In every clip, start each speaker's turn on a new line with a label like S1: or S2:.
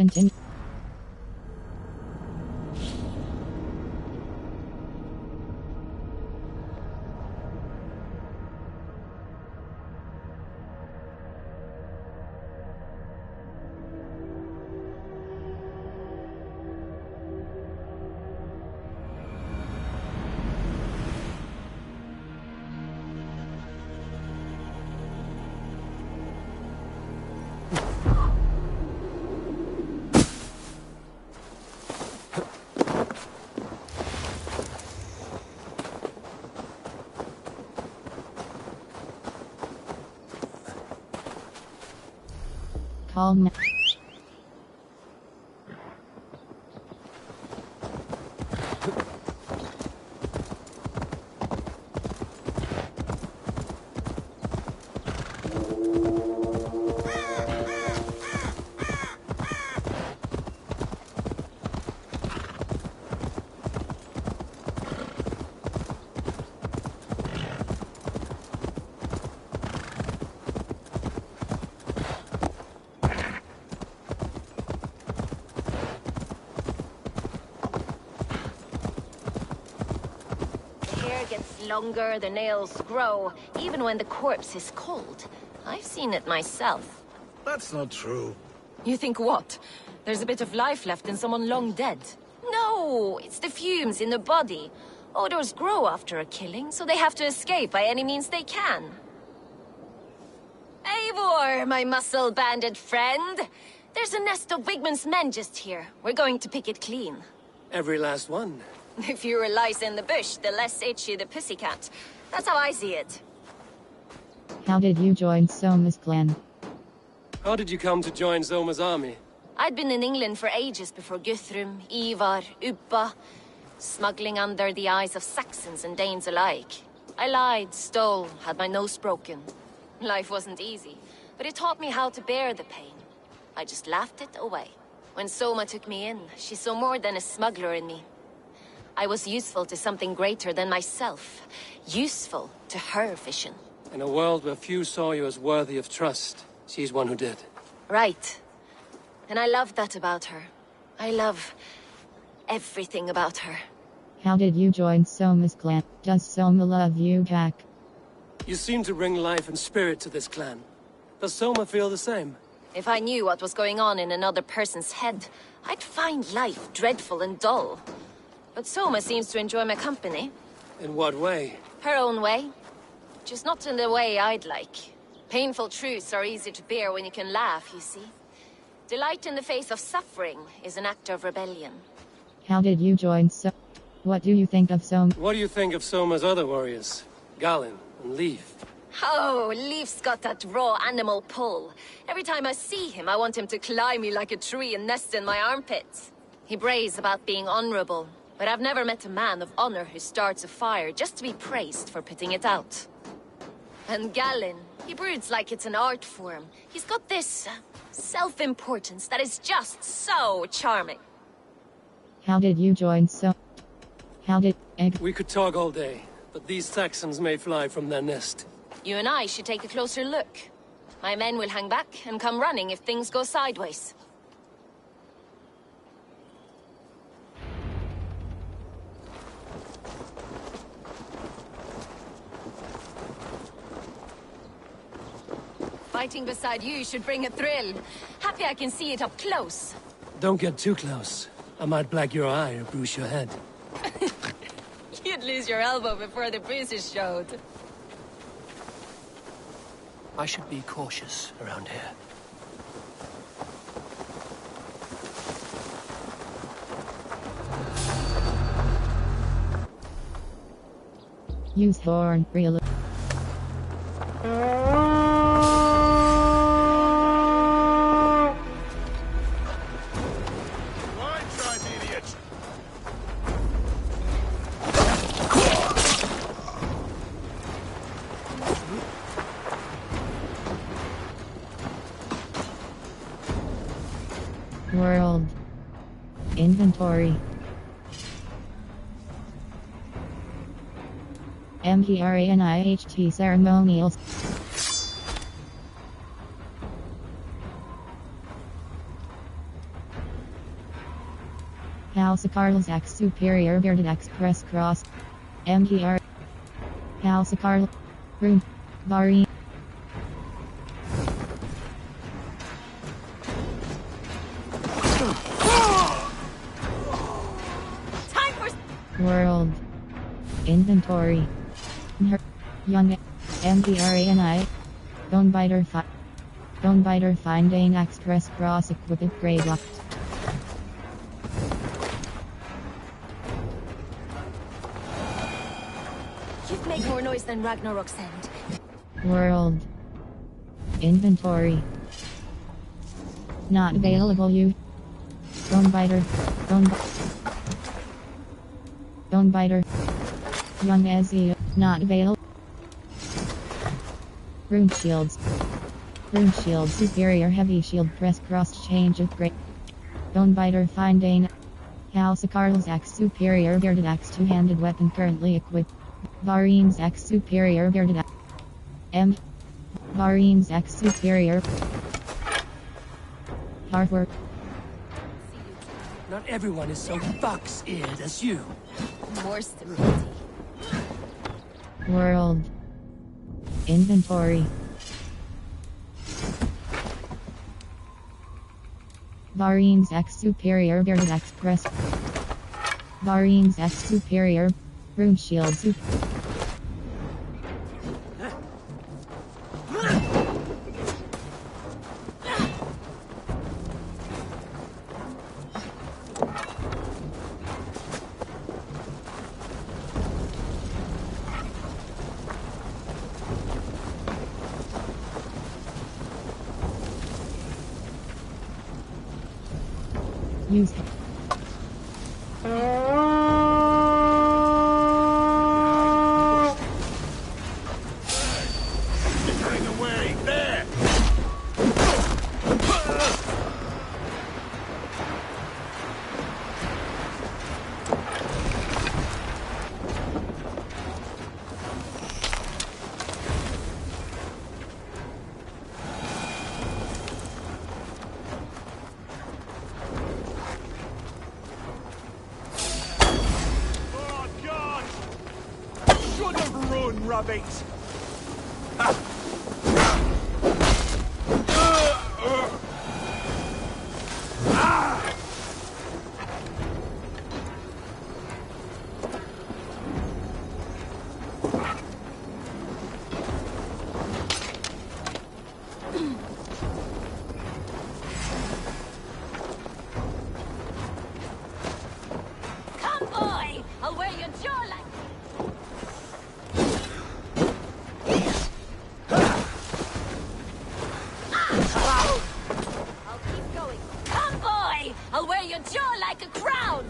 S1: continue. Calm.
S2: Gets longer, the nails grow, even when the corpse is cold. I've seen it myself.
S3: That's not true.
S2: You think what? There's a bit of life left in someone long dead? No, it's the fumes in the body. Odors grow after a killing, so they have to escape by any means they can. Eivor, my muscle-banded friend! There's a nest of Wigmund's men just here. We're going to pick it clean.
S4: Every last one.
S2: The fewer lice in the bush, the less itchy the pussycat. That's how I see it.
S1: How did you join Soma's clan?
S4: How did you come to join Zoma's army?
S2: I'd been in England for ages before Guthrum, Ivar, Ubba, smuggling under the eyes of Saxons and Danes alike. I lied, stole, had my nose broken. Life wasn't easy, but it taught me how to bear the pain. I just laughed it away. When Soma took me in, she saw more than a smuggler in me. I was useful to something greater than myself. Useful to her vision.
S4: In a world where few saw you as worthy of trust, she's one who did.
S2: Right. And I love that about her. I love everything about her.
S1: How did you join Soma's clan? Does Soma love you back?
S4: You seem to bring life and spirit to this clan. Does Soma feel the same?
S2: If I knew what was going on in another person's head, I'd find life dreadful and dull. But Soma seems to enjoy my company.
S4: In what way?
S2: Her own way. Just not in the way I'd like. Painful truths are easy to bear when you can laugh, you see. Delight in the face of suffering is an act of rebellion.
S1: How did you join Soma? What do you think of Soma?
S4: What do you think of Soma's other warriors? Galin and Leaf?
S2: Oh, Leaf's got that raw animal pull. Every time I see him, I want him to climb me like a tree and nest in my armpits. He brays about being honorable. But I've never met a man of honor who starts a fire just to be praised for putting it out. And Galin, he broods like it's an art form. He's got this self-importance that is just so charming.
S1: How did you join Soma? How did Egg?
S4: We could talk all day, but these Saxons may fly from their nest.
S2: You and I should take a closer look. My men will hang back and come running if things go sideways. Fighting beside you should bring a thrill. Happy I can see it up close.
S4: Don't get too close. I might black your eye or bruise your head.
S2: You'd lose your elbow before the bruises showed.
S4: I should be cautious around here.
S1: Use horn, real. World. Inventory. MPRANIHT ceremonials. House of Carlos X Superior Bearded Express Cross. MGR. House of Carl. Room. Bari.
S2: Time for
S1: World. Inventory. Young. MGRANI. Bonebiter finding Express Cross equipment grade locked.
S2: You'd make more noise than Ragnarok's end.
S1: World. Inventory. Not available you. Bonebiter. Young Ezio. Not available. Rune shields. Rune shield superior heavy shield press cross change of great. Bonebiter finding. House of Carlos X superior bearded axe two-handed weapon currently equipped. Varine's X superior bearded axe. Varine's X superior. Hardware.
S4: Not everyone is so fox-eared as you.
S2: More stability.
S1: World. Inventory. Varine's X superior bearded express. Varine's X superior. Rune shield used.
S3: Getting away! There! Oh, God! Should have run, rabbit!
S2: Come, boy! I'll wear your jaw like... I'll keep going. Come, boy! I'll wear your jaw like a crown!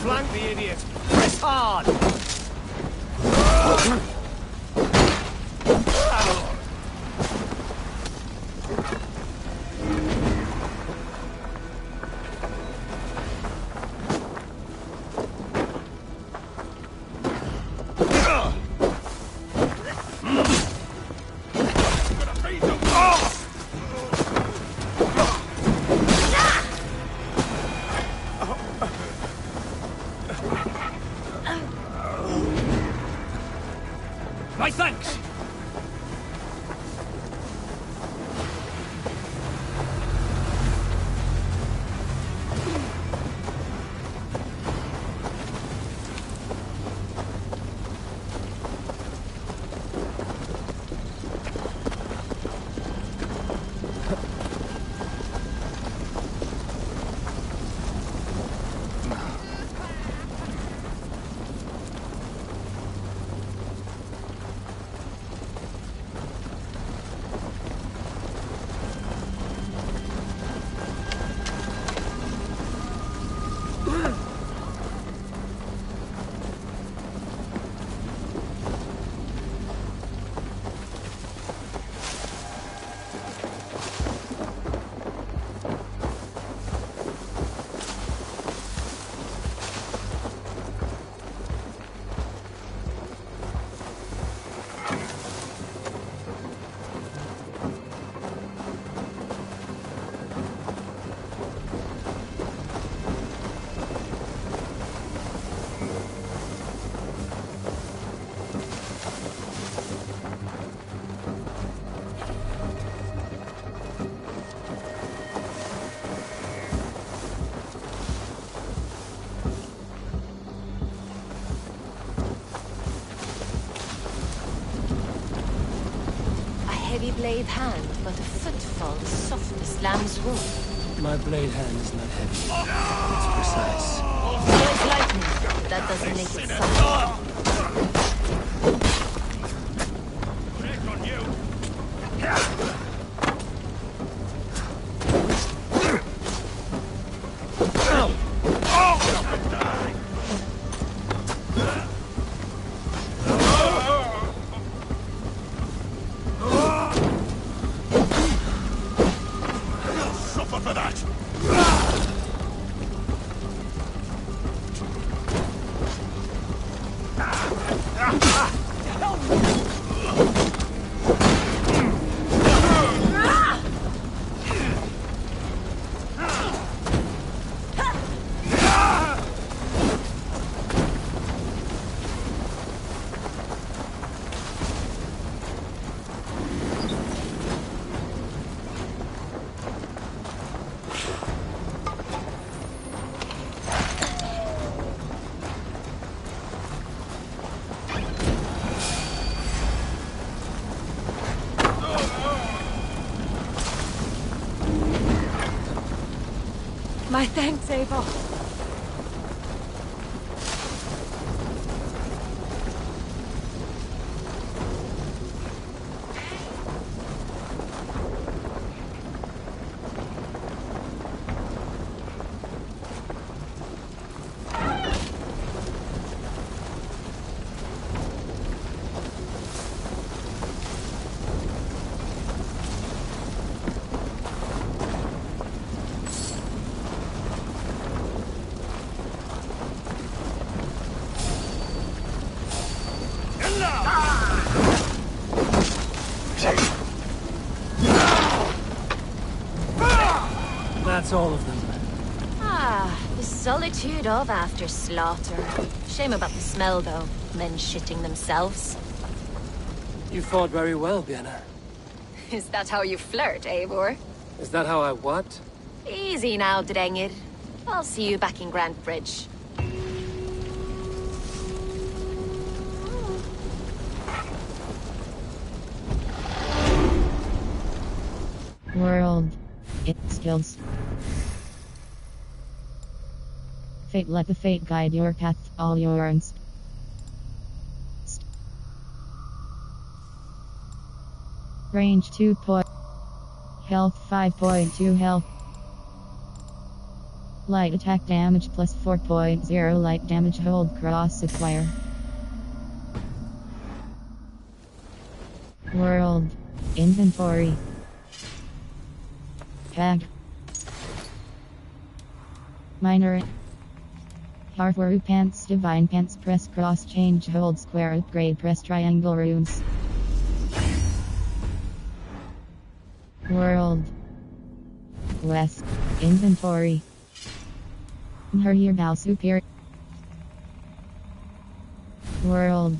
S3: Flank the idiot! Press hard!
S2: blade hand, but a footfall as soft as lamb's wool.
S4: My blade hand is not heavy. It's precise.
S2: So is lightning, but that doesn't make it soft.
S3: Check on you. Suffer for that!
S2: My thanks, Ava.
S4: That's all of them.
S2: Ah, the solitude of after slaughter. Shame about the smell, though. Men shitting themselves.
S4: You fought very well, Vienna.
S2: Is that how you flirt, Eivor?
S4: Is that how I what?
S2: Easy now, Drengir. I'll see you back in Grand Bridge.
S1: World. It skills. Fate, let the fate guide your path, all yours. Range 2 point. Health 5.2 health. Light attack damage plus 4.0 light damage, hold cross acquire. World. Inventory. Tag. Minor. Hartwaru pants, divine pants, press cross change, hold square, upgrade, press triangle runes. World. West. Inventory. Her bow superior. World.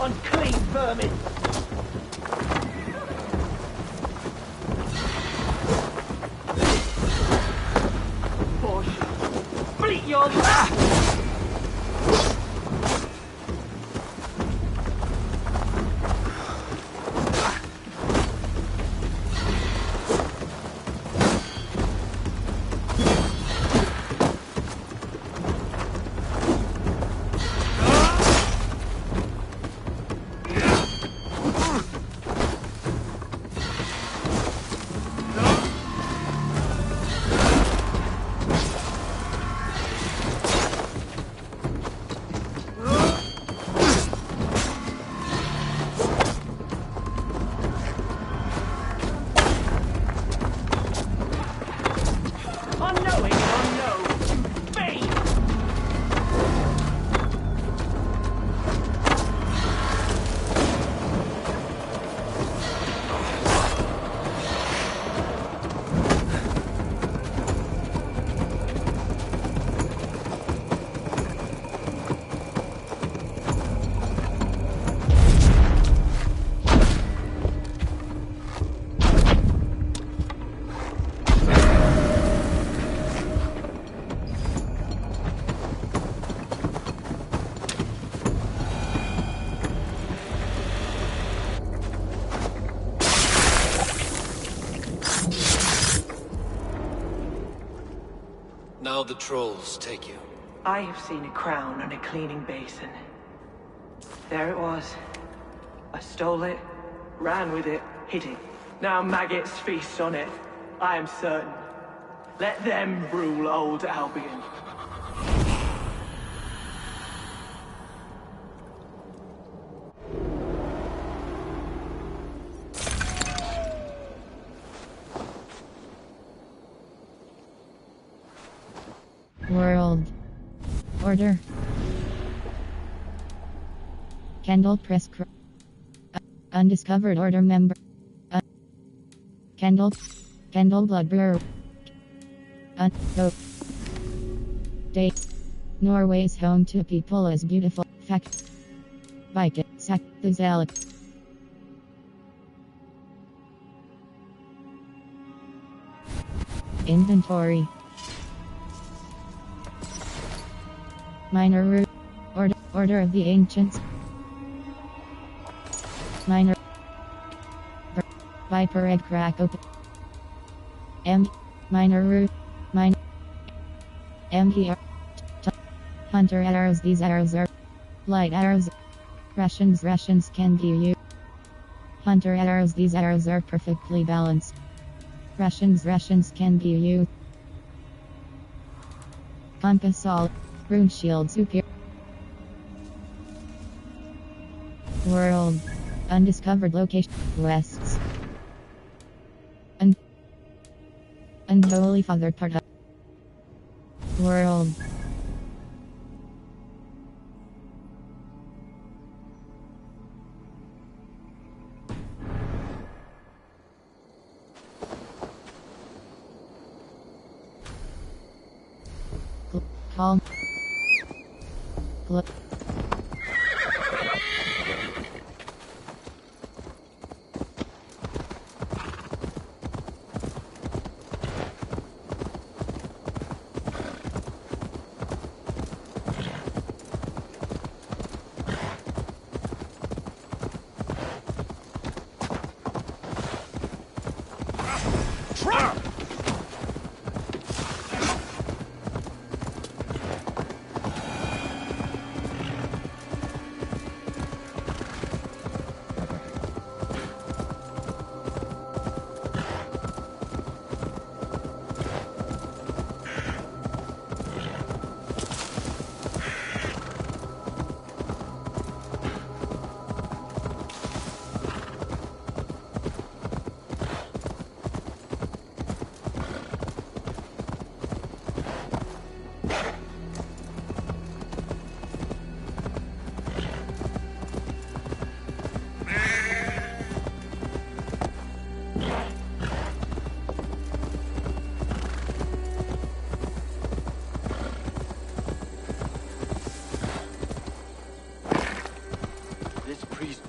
S3: Unclean vermin! Bullshit! Bleat your...
S5: hell the trolls take you?
S6: I have seen a crown on a cleaning basin. There it was. I stole it, ran with it, hid it. Now maggots feast on it. I am certain. Let them rule old Albion.
S1: World. Order. Kendall Press. Undiscovered Order member. Kendall. Kendall Blood Brewer. Go. Date. Norway's home to people as beautiful. Fact. Bike. Sack. The Zealot. Inventory. Minor root. Order of the Ancients. Minor. Viper egg crack open. Minor root. Minor. MPR. Hunter arrows. These arrows are light arrows. Rations can be used. Hunter arrows. These arrows are perfectly balanced. Rations can be used. Compass all. Rune shield superior. World. Undiscovered location. Wests. Unholy Father part of World. Calm.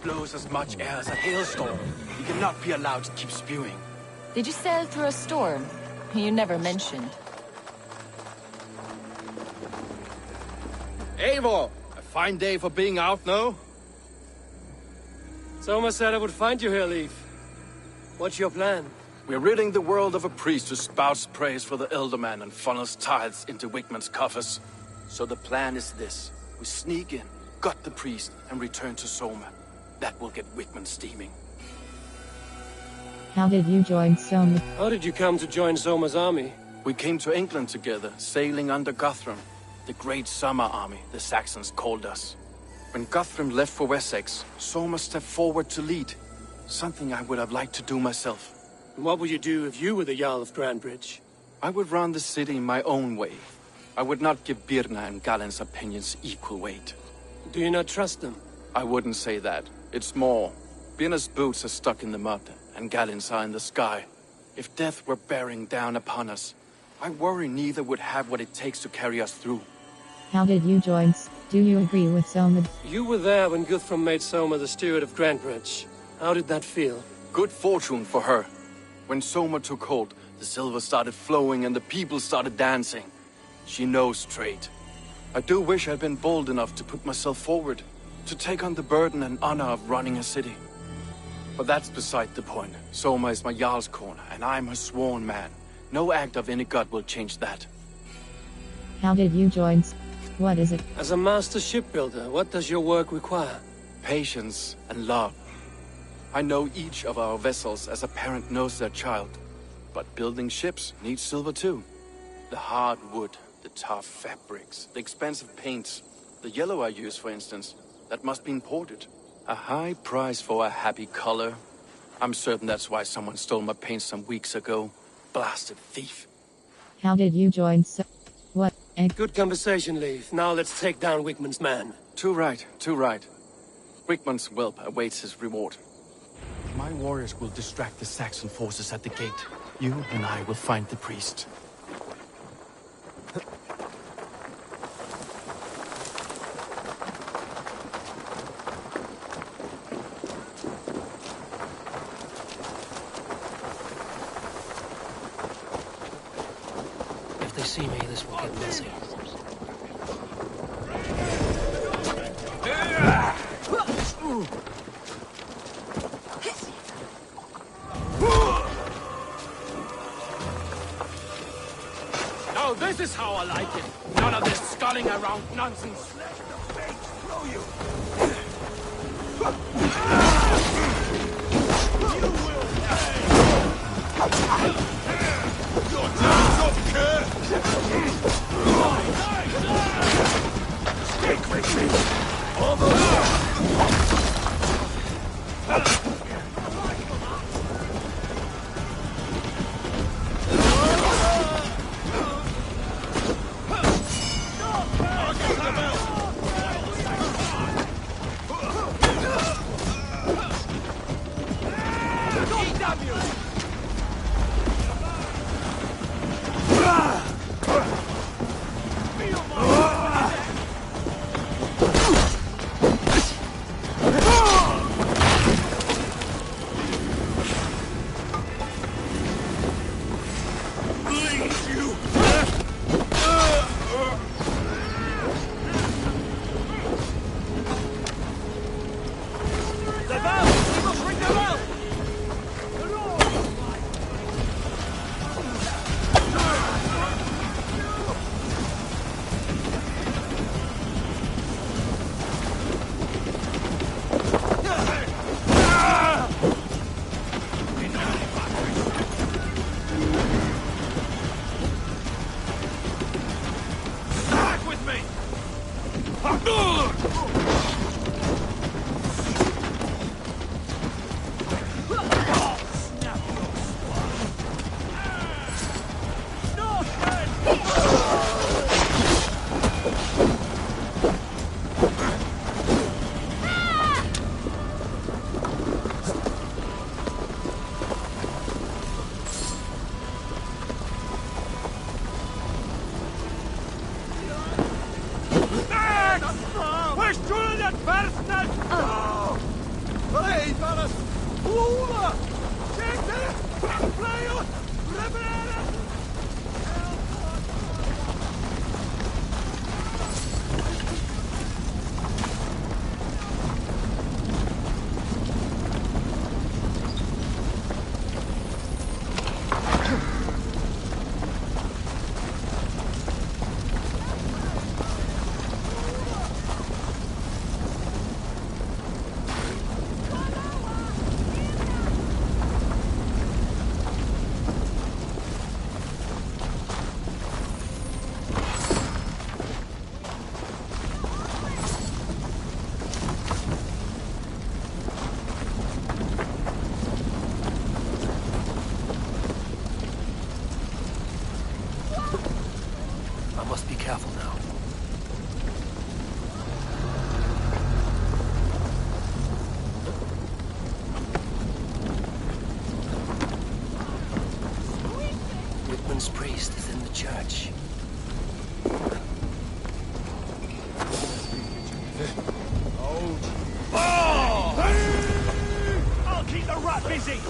S7: Blows as much air as a hailstorm. He cannot be allowed to keep spewing.
S2: Did you sail through a storm? You never mentioned.
S7: Eivor! A fine day for being out, no?
S4: Soma said I would find you here, Leaf. What's your plan?
S7: We're ridding the world of a priest who spouts praise for the Elderman and funnels tithes into Wigman's coffers. So the plan is this. We sneak in, gut the priest, and return to Soma. That will get Wigman steaming.
S1: How did you join Soma?
S4: How did you come to join Soma's army?
S7: We came to England together, sailing under Guthrum. The Great Summer Army, the Saxons called us. When Guthrum left for Wessex, Soma stepped forward to lead. Something I would have liked to do myself.
S4: And what would you do if you were the Jarl of Grandbridge?
S7: I would run the city my own way. I would not give Birna and Galen's opinions equal weight.
S4: Do you not trust them?
S7: I wouldn't say that. It's more. Birna's boots are stuck in the mud, and Galen's are in the sky. If death were bearing down upon us, I worry neither would have what it takes to carry us through.
S1: How did you join? Do you agree with Soma?
S4: You were there when Guthrum made Soma the steward of Grandbridge. How did that feel?
S7: Good fortune for her. When Soma took hold, the silver started flowing and the people started dancing. She knows trade. I do wish I'd been bold enough to put myself forward, to take on the burden and honor of running a city. But that's beside the point. Soma is my Jarl's corner, and I'm her sworn man. No act of any god will change that.
S1: How did you join? What is it?
S4: As a master shipbuilder, what does your work require?
S7: Patience and love. I know each of our vessels as a parent knows their child. But building ships needs silver too. The hard wood, the tough fabrics, the expensive paints. The yellow I use, for instance, that must be imported. A high price for a happy color. I'm certain that's why someone stole my paint some weeks ago. Blasted thief.
S1: How did you join? What?
S4: Good conversation, Leif. Now let's take down Wigman's man.
S7: Too right, too right. Wigman's whelp awaits his reward. My warriors will distract the Saxon forces at the gate. You and I will find the priest.
S4: If they see me, this will get messy.
S3: Now this is how I like it. None of this sculling around nonsense. Let the fates throw you. You will pay. Your time's up, kid. Stick with me. Almost.
S4: Priest is in the church.
S3: I'll keep the rat busy.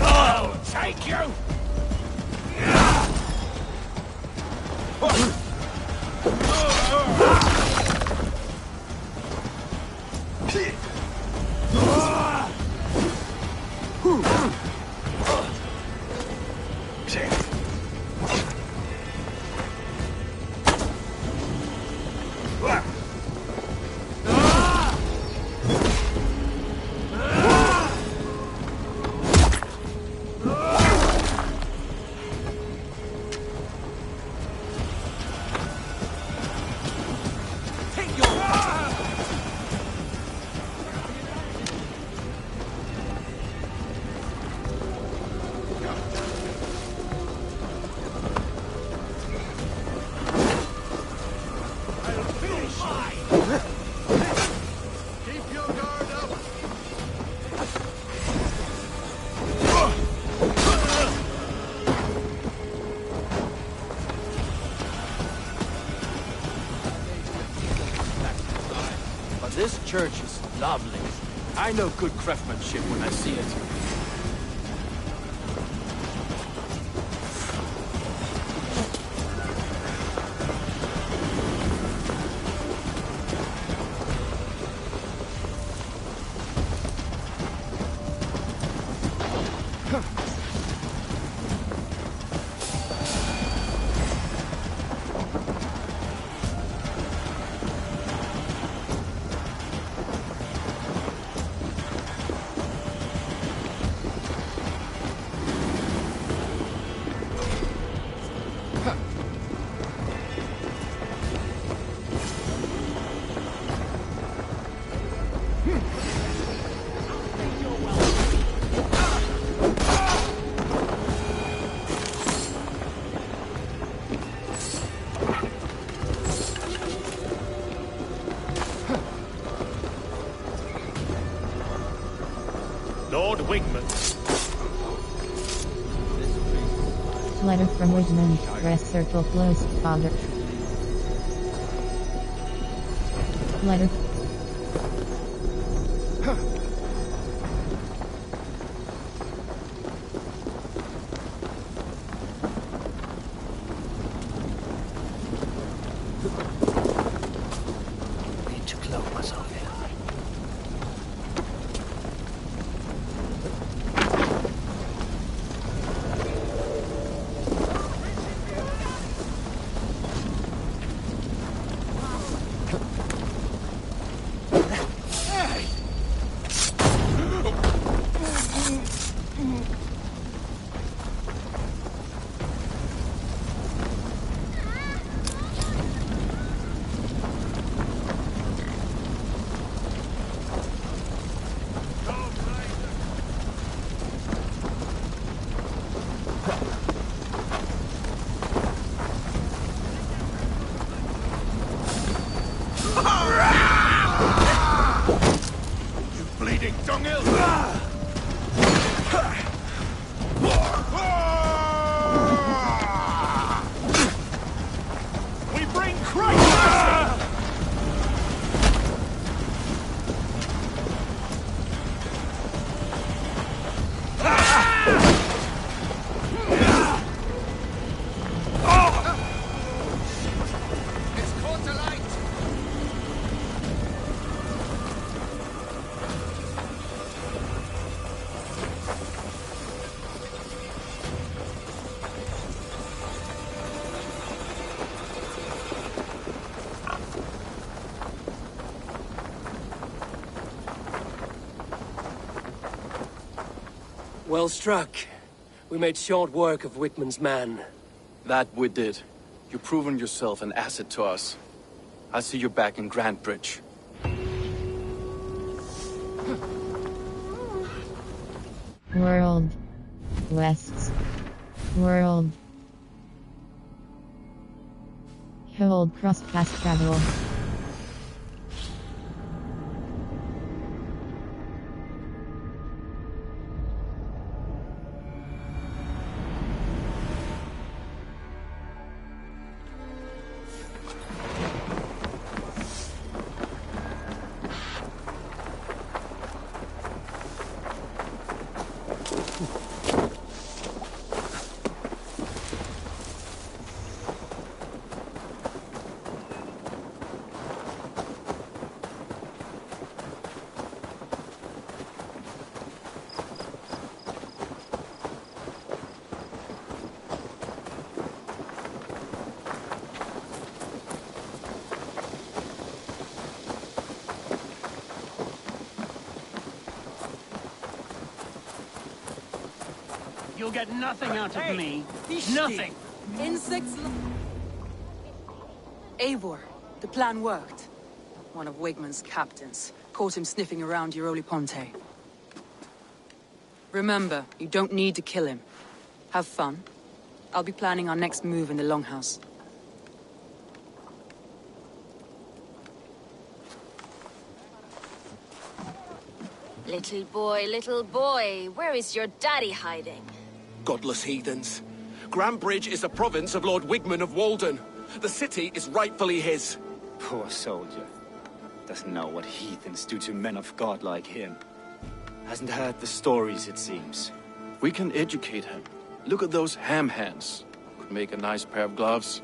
S3: I'll take you.
S7: this church is lovely. I know good craftsmanship when I see it.
S3: Lord Wigman.
S1: Letter from Wigman. Press circle close, Father. Letter.
S4: Need to cloak myself here.
S3: Bleeding dunghill! We bring Christ! It's caught alight!
S4: Well struck. We made short work of Wigman's man.
S7: That we did. You've proven yourself an asset to us. I'll see you back in Grantbridge.
S1: World. West. World. Hold cross fast travel.
S5: You'll get nothing out of me. Nothing.
S8: Insects. Eivor, the plan worked. One of Wigman's captains caught him sniffing around Euroli Ponte. Remember, you don't need to kill him. Have fun. I'll be planning our next move in the Longhouse.
S2: Little boy, where is your daddy hiding?
S3: Godless heathens. Grantbridge is a province of Lord Wigman of Walden. The city is rightfully his.
S9: Poor soldier. Doesn't know what heathens do to men of God like him. Hasn't heard the stories, it seems.
S7: We can educate him. Look at those ham hands. Could make a nice pair of gloves.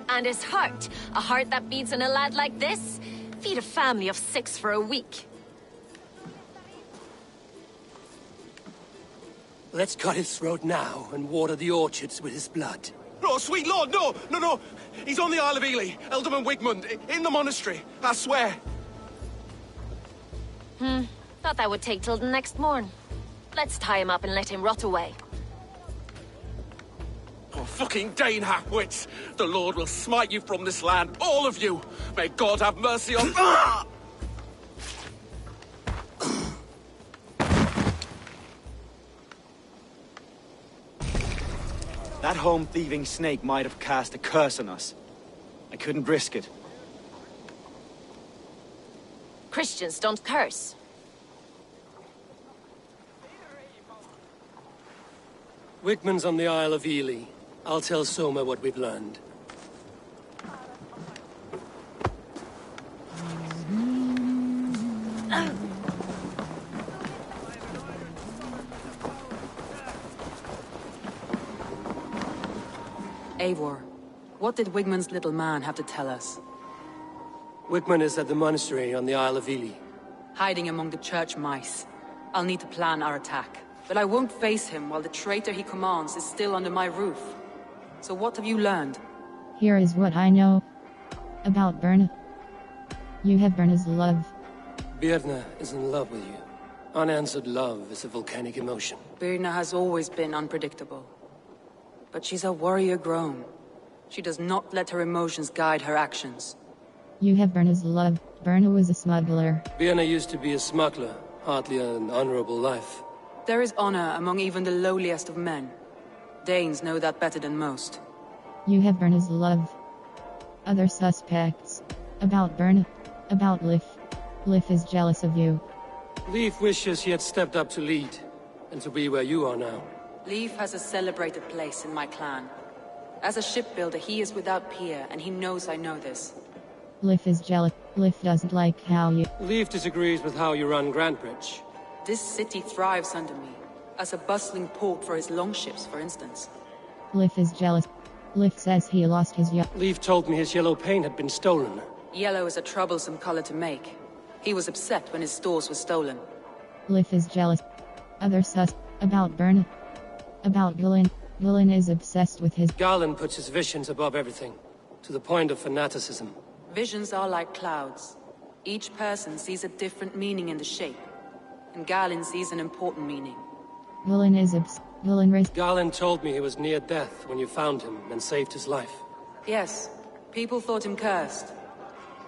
S2: And his heart. A heart that beats in a lad like this? Feed a family of 6 for a week.
S4: Let's cut his throat now and water the orchards with his blood.
S3: Oh, sweet lord, no! No, no! He's on the Isle of Ely, Ealdorman Wigmund, in the monastery, I swear.
S2: Thought that would take till the next morn. Let's tie him up and let him rot away.
S3: Oh, fucking Dane half-wits! The Lord will smite you from this land, all of you! May God have mercy on... Ah!
S9: That home-thieving snake might have cast a curse on us. I couldn't risk it.
S2: Christians don't curse.
S4: Wigman's on the Isle of Ely. I'll tell Soma what we've learned.
S8: Eivor, what did Wigmund's little man have to tell us?
S4: Wigman is at the monastery on the Isle of Ely.
S8: Hiding among the church mice. I'll need to plan our attack. But I won't face him while the traitor he commands is still under my roof. So what have you learned?
S1: Here is what I know about Birna. You have Birna's love.
S4: Birna is in love with you. Unanswered love is a volcanic emotion.
S8: Birna has always been unpredictable. But she's a warrior grown. She does not let her emotions guide her actions.
S1: You have Birna's love. Birna was a smuggler.
S4: Birna used to be a smuggler, hardly an honorable life.
S8: There is honor among even the lowliest of men. Danes know that better than most.
S1: You have Birna's love. Other suspects. About Birna. About Lif. Lif is jealous of you.
S4: Leif wishes he had stepped up to lead, and to be where you are now.
S8: Leif has a celebrated place in my clan. As a shipbuilder, he is without peer, and he knows I know this.
S1: Lif is jealous. Lif doesn't like how you...
S4: Leif disagrees with how you run Grantbridge.
S8: This city thrives under me, as a bustling port for his longships, for instance.
S1: Lif is jealous. Lif says he lost his
S4: Leif told me his yellow paint had been stolen.
S8: Yellow is a troublesome color to make. He was upset when his stores were stolen.
S1: Lif is jealous. Other about Birna. About Gulin. Gulin is obsessed with his...
S4: Garland puts his visions above everything, to the point of fanaticism.
S8: Visions are like clouds. Each person sees a different meaning in the shape. And Galen sees an important meaning.
S1: Gulin is
S4: Garland told me he was near death when you found him and saved his life.
S8: Yes, people thought him cursed.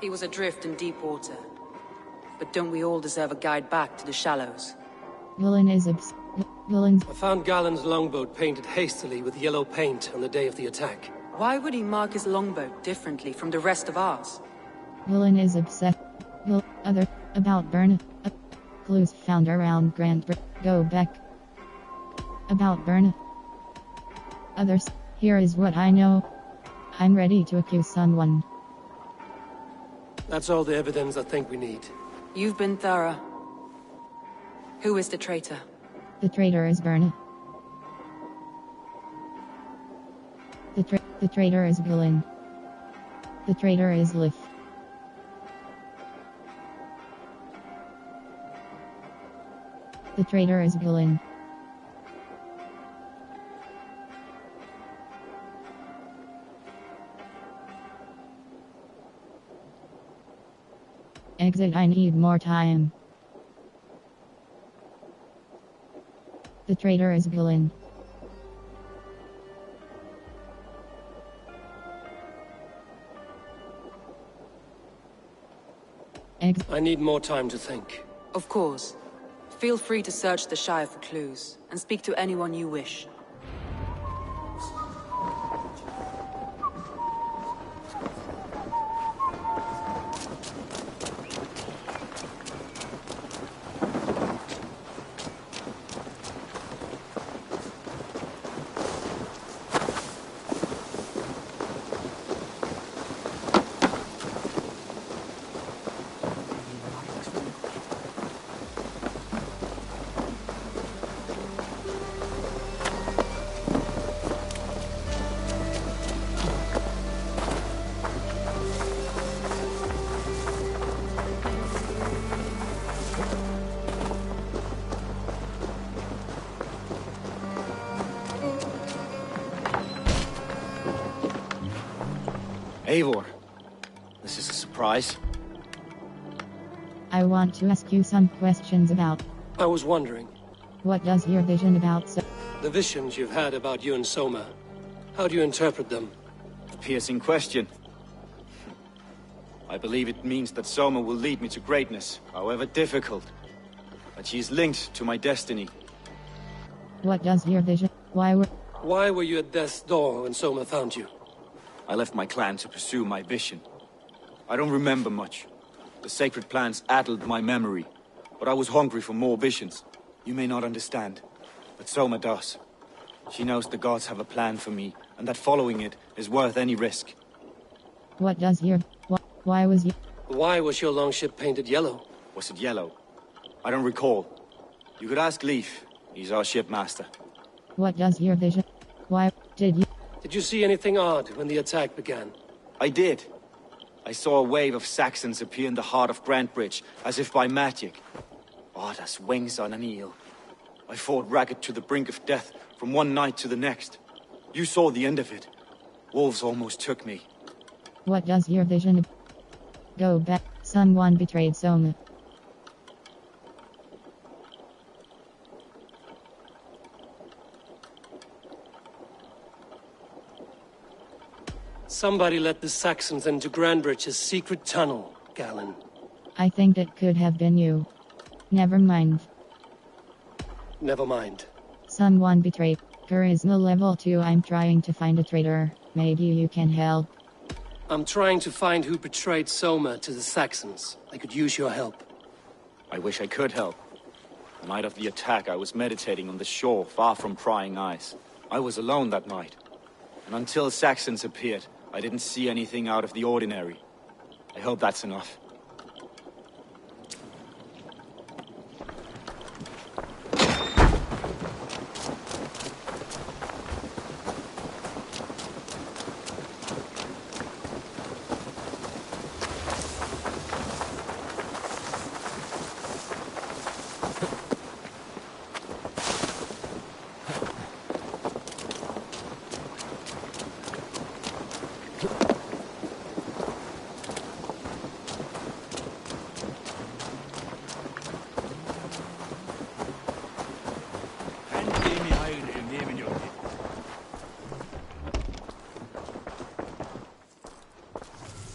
S8: He was adrift in deep water. But don't we all deserve a guide back to the shallows?
S1: Gulin is
S4: I found Garland's longboat painted hastily with yellow paint on the day of the attack.
S8: Why would he mark his longboat differently from the rest of ours?
S1: Gulin is obsessed. About Birna. Clues found around Grantbridge. Go back. About Birna. Others. Here is what I know. I'm ready to accuse someone.
S4: That's all the evidence I think we need.
S8: You've been thorough. Who is the traitor?
S1: The traitor is Birna. The traitor is Gulin. The traitor is Lif. The traitor is Gulin. Exit. I need more time. The traitor is Gulin.
S4: I need more time to think.
S8: Of course. Feel free to search the Shire for clues, and speak to anyone you wish.
S9: Eivor, this is a surprise.
S1: I want to ask you some questions about
S4: I was wondering,
S1: what does your vision about
S4: the visions you've had about you and Soma, how do you interpret them?
S9: A piercing question. I believe it means that Soma will lead me to greatness, however difficult. That she is linked to my destiny.
S1: What does your vision?
S4: Why were you at death's door when Soma found you?
S9: I left my clan to pursue my vision. I don't remember much. The sacred plants addled my memory, but I was hungry for more visions. You may not understand, but Soma does. She knows the gods have a plan for me, and that following it is worth any risk.
S1: What does your... Why was you...
S4: Why was your longship painted yellow?
S9: Was it yellow? I don't recall. You could ask Leif. He's our shipmaster.
S1: What does your vision... Why did you...
S4: Did you see anything odd when the attack began?
S9: I did. I saw a wave of Saxons appear in the heart of Grantbridge, as if by magic. Odd as wings on an eel. I fought ragged to the brink of death from one night to the next. You saw the end of it. Wolves almost took me.
S1: What does your vision... Go back. Someone betrayed Soma.
S4: Somebody let the Saxons into Grantbridge's secret tunnel, Galen.
S1: I think it could have been you. Never mind.
S4: Never mind.
S1: Someone betrayed. Charisma level 2. I'm trying to find a traitor. Maybe you can help.
S4: I'm trying to find who betrayed Soma to the Saxons. I could use your help.
S9: I wish I could help. The night of the attack, I was meditating on the shore, far from prying eyes. I was alone that night. And until Saxons appeared, I didn't see anything out of the ordinary. I hope that's enough.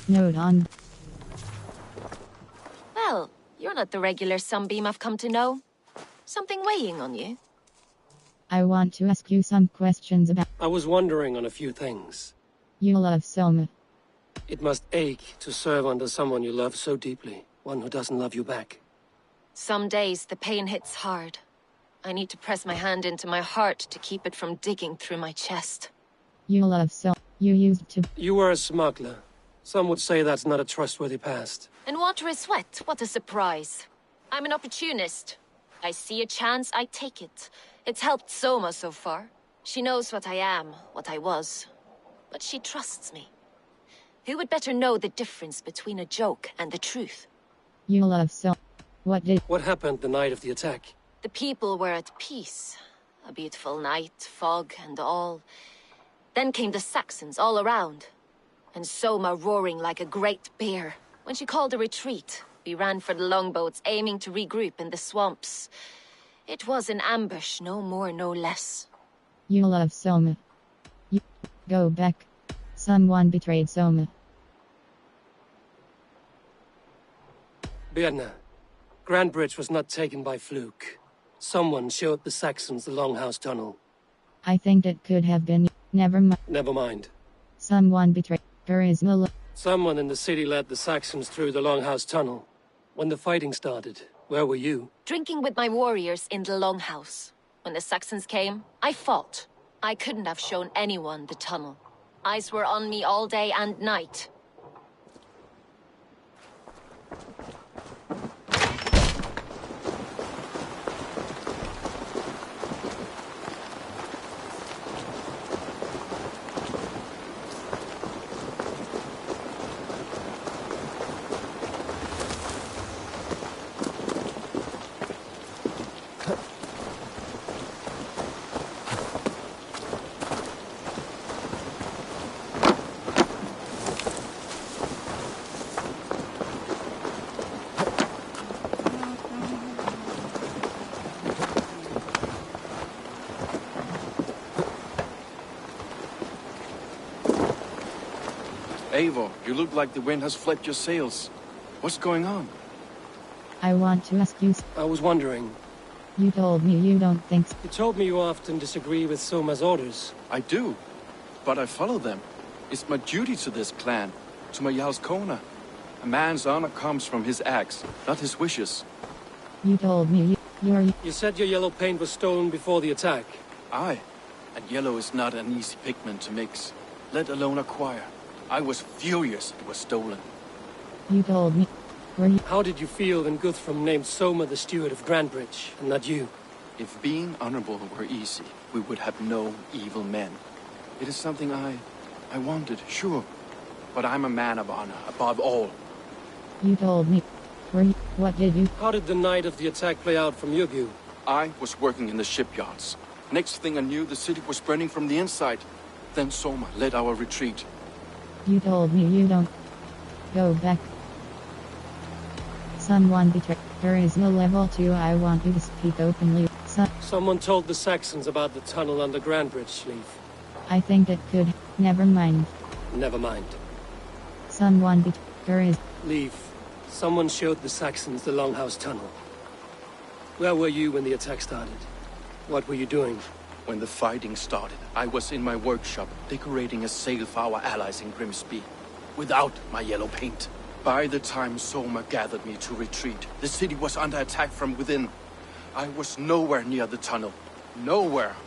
S1: Note on.
S2: Well, you're not the regular sunbeam I've come to know. Something weighing on you?
S1: I want to ask you some questions about...
S4: I was wondering on a few things.
S1: You love Soma.
S4: It must ache to serve under someone you love so deeply, one who doesn't love you back.
S2: Some days the pain hits hard. I need to press my hand into my heart to keep it from digging through my chest.
S1: You love Soma. You used to...
S4: You were a smuggler. Some would say that's not a trustworthy past.
S2: And water is wet, what a surprise. I'm an opportunist. I see a chance, I take it. It's helped Soma so far. She knows what I am, what I was. But she trusts me. Who would better know the difference between a joke and the truth?
S1: You love Soma.
S4: What happened the night of the attack?
S2: The people were at peace. A beautiful night, fog and all. Then came the Saxons all around. And Soma roaring like a great bear. When she called a retreat, we ran for the longboats, aiming to regroup in the swamps. It was an ambush, no more, no less.
S1: You love Soma. You... Go back. Someone betrayed Soma.
S4: Birna, Grantbridge was not taken by fluke. Someone showed the Saxons the Longhouse Tunnel.
S1: I think it could have been... Never mind.
S4: Never mind.
S1: Someone betrayed... Charisma...
S4: Someone in the city led the Saxons through the Longhouse Tunnel. When the fighting started, where were you?
S2: Drinking with my warriors in the Longhouse. When the Saxons came, I fought. I couldn't have shown anyone the tunnel. Eyes were on me all day and night.
S7: Eivor, you look like the wind has flecked your sails. What's going on?
S1: I want to ask you.
S4: I was wondering.
S1: You told me you don't think.
S4: You told me you often disagree with Soma's orders.
S7: I do, but I follow them. It's my duty to this clan, to my Jarl's Kona. A man's honor comes from his acts, not his wishes.
S1: You told me you're.
S4: You said your yellow paint was stolen before the attack.
S7: Aye, and yellow is not an easy pigment to mix, let alone acquire. I was furious it was stolen.
S1: You told me. Were you?
S4: How did you feel when Guthrum named Soma the steward of Grandbridge, and not you?
S7: If being honorable were easy, we would have no evil men. It is something I wanted, sure. But I'm a man of honor, above all.
S1: You told me. Were you? What did you?
S4: How did the night of the attack play out from your view?
S7: I was working in the shipyards. Next thing I knew, the city was burning from the inside. Then Soma led our retreat.
S1: You told me you don't. Go back. Someone betrayed. There is no level 2. I want you to speak openly.
S4: Someone told the Saxons about the tunnel under Grandbridge, Leaf.
S1: I think it could. Never mind.
S4: Never mind.
S1: Someone there is.
S4: Leaf. Someone showed the Saxons the Longhouse tunnel. Where were you when the attack started? What were you doing?
S7: When the fighting started, I was in my workshop, decorating a sail for our allies in Grimsby. Without my yellow paint. By the time Soma gathered me to retreat, the city was under attack from within. I was nowhere near the tunnel. Nowhere.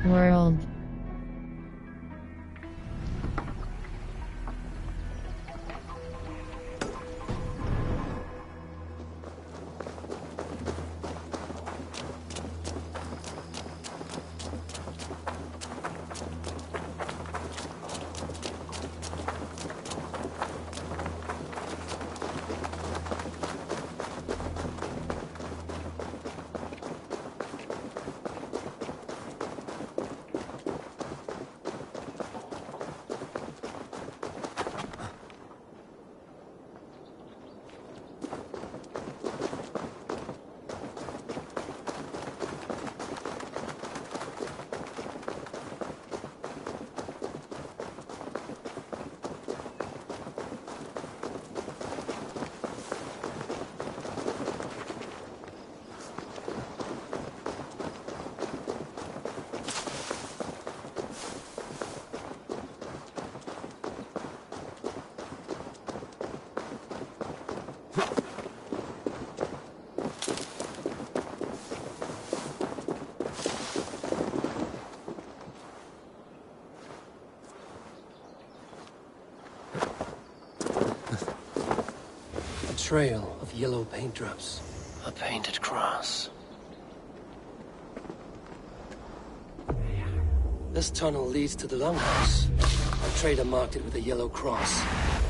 S1: World.
S4: Trail of yellow paint drops. A painted cross. This tunnel leads to the Longhouse. A trader marked it with a yellow cross,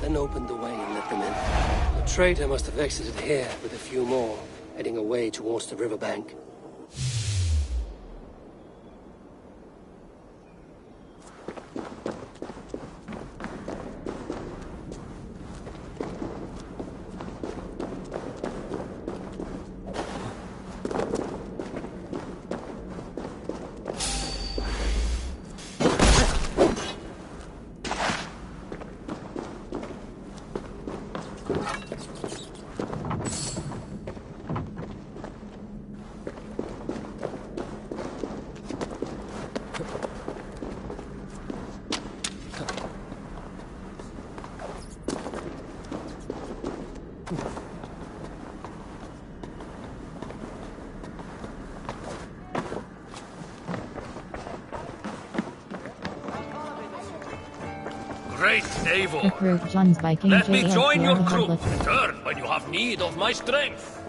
S4: then opened the way and let them in. The trader must have exited here with a few more, heading away towards the riverbank.
S3: Great Eivor!
S1: Recruit John's Viking.
S3: Let me
S1: JL
S3: join your
S1: for
S3: crew.
S1: Valhalla.
S3: Return when you have need of my strength.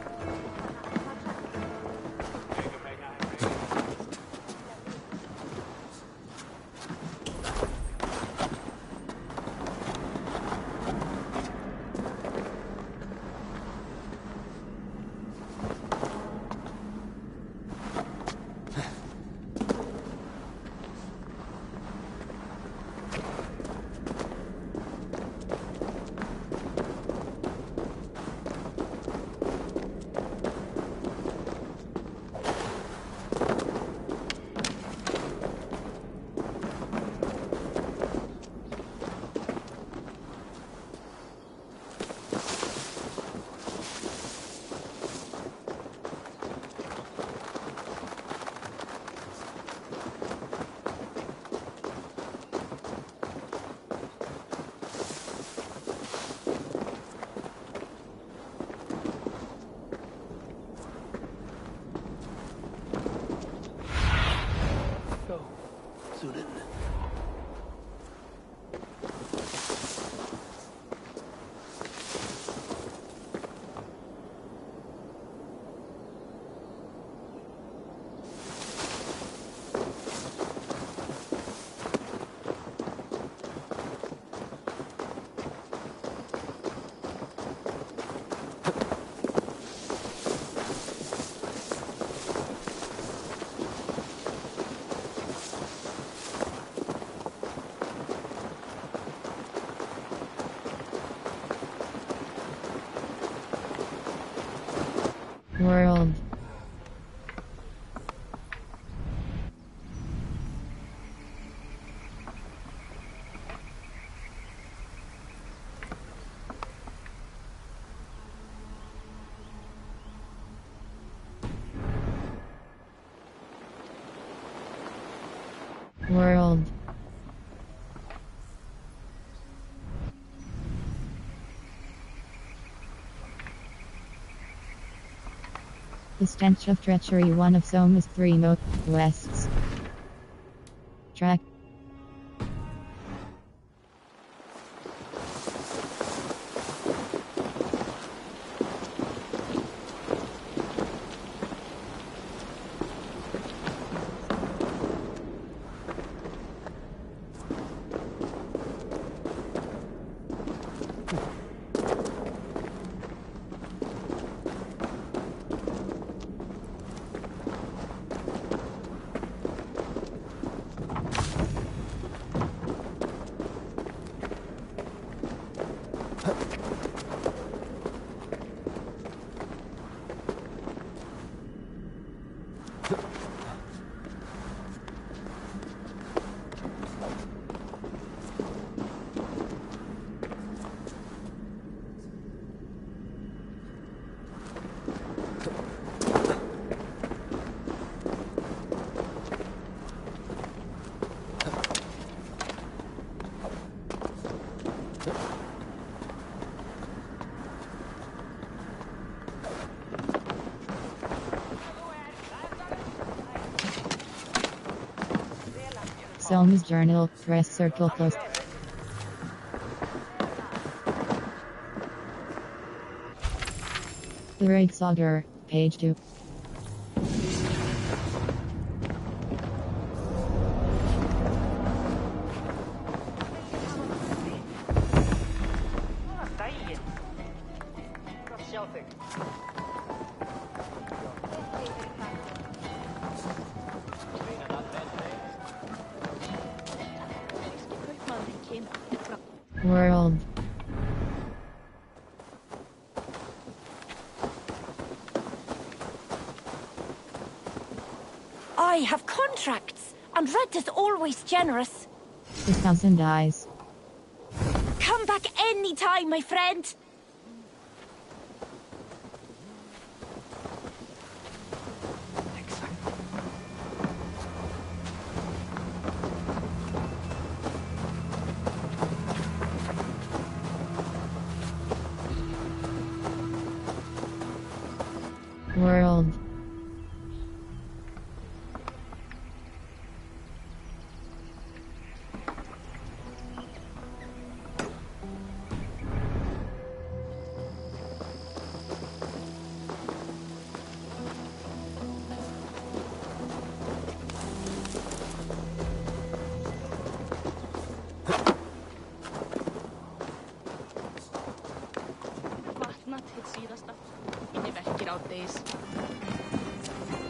S1: World. World. The stench of treachery, one of Soma's three northwests. Track. Soma's journal, press circle close. The Reichsager, page 2. World.
S2: I have contracts, and Red is always generous.
S1: 1,000 eyes.
S2: Come back anytime, my friend.
S1: World.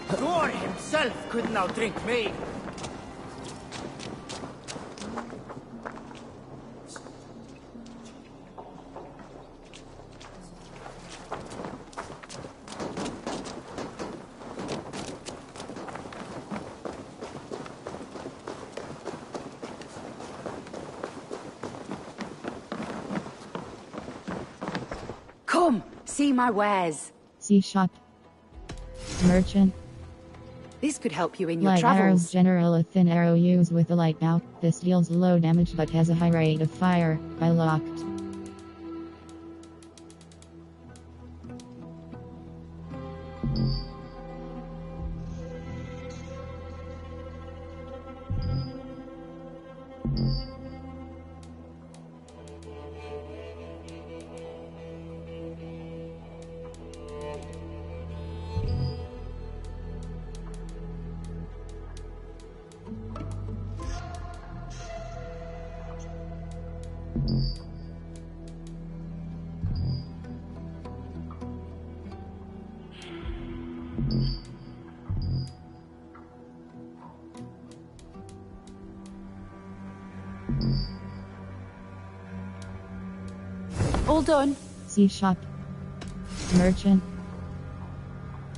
S5: Thor himself couldn't outdrink me.
S10: Come, see my wares.
S1: See shop. Merchant.
S10: This could help you in your
S1: Light arrows
S10: travels.
S1: general, a thin arrow used with a light bow. This deals low damage but has a high rate of fire. By locked.
S10: All done.
S1: See shop. Merchant.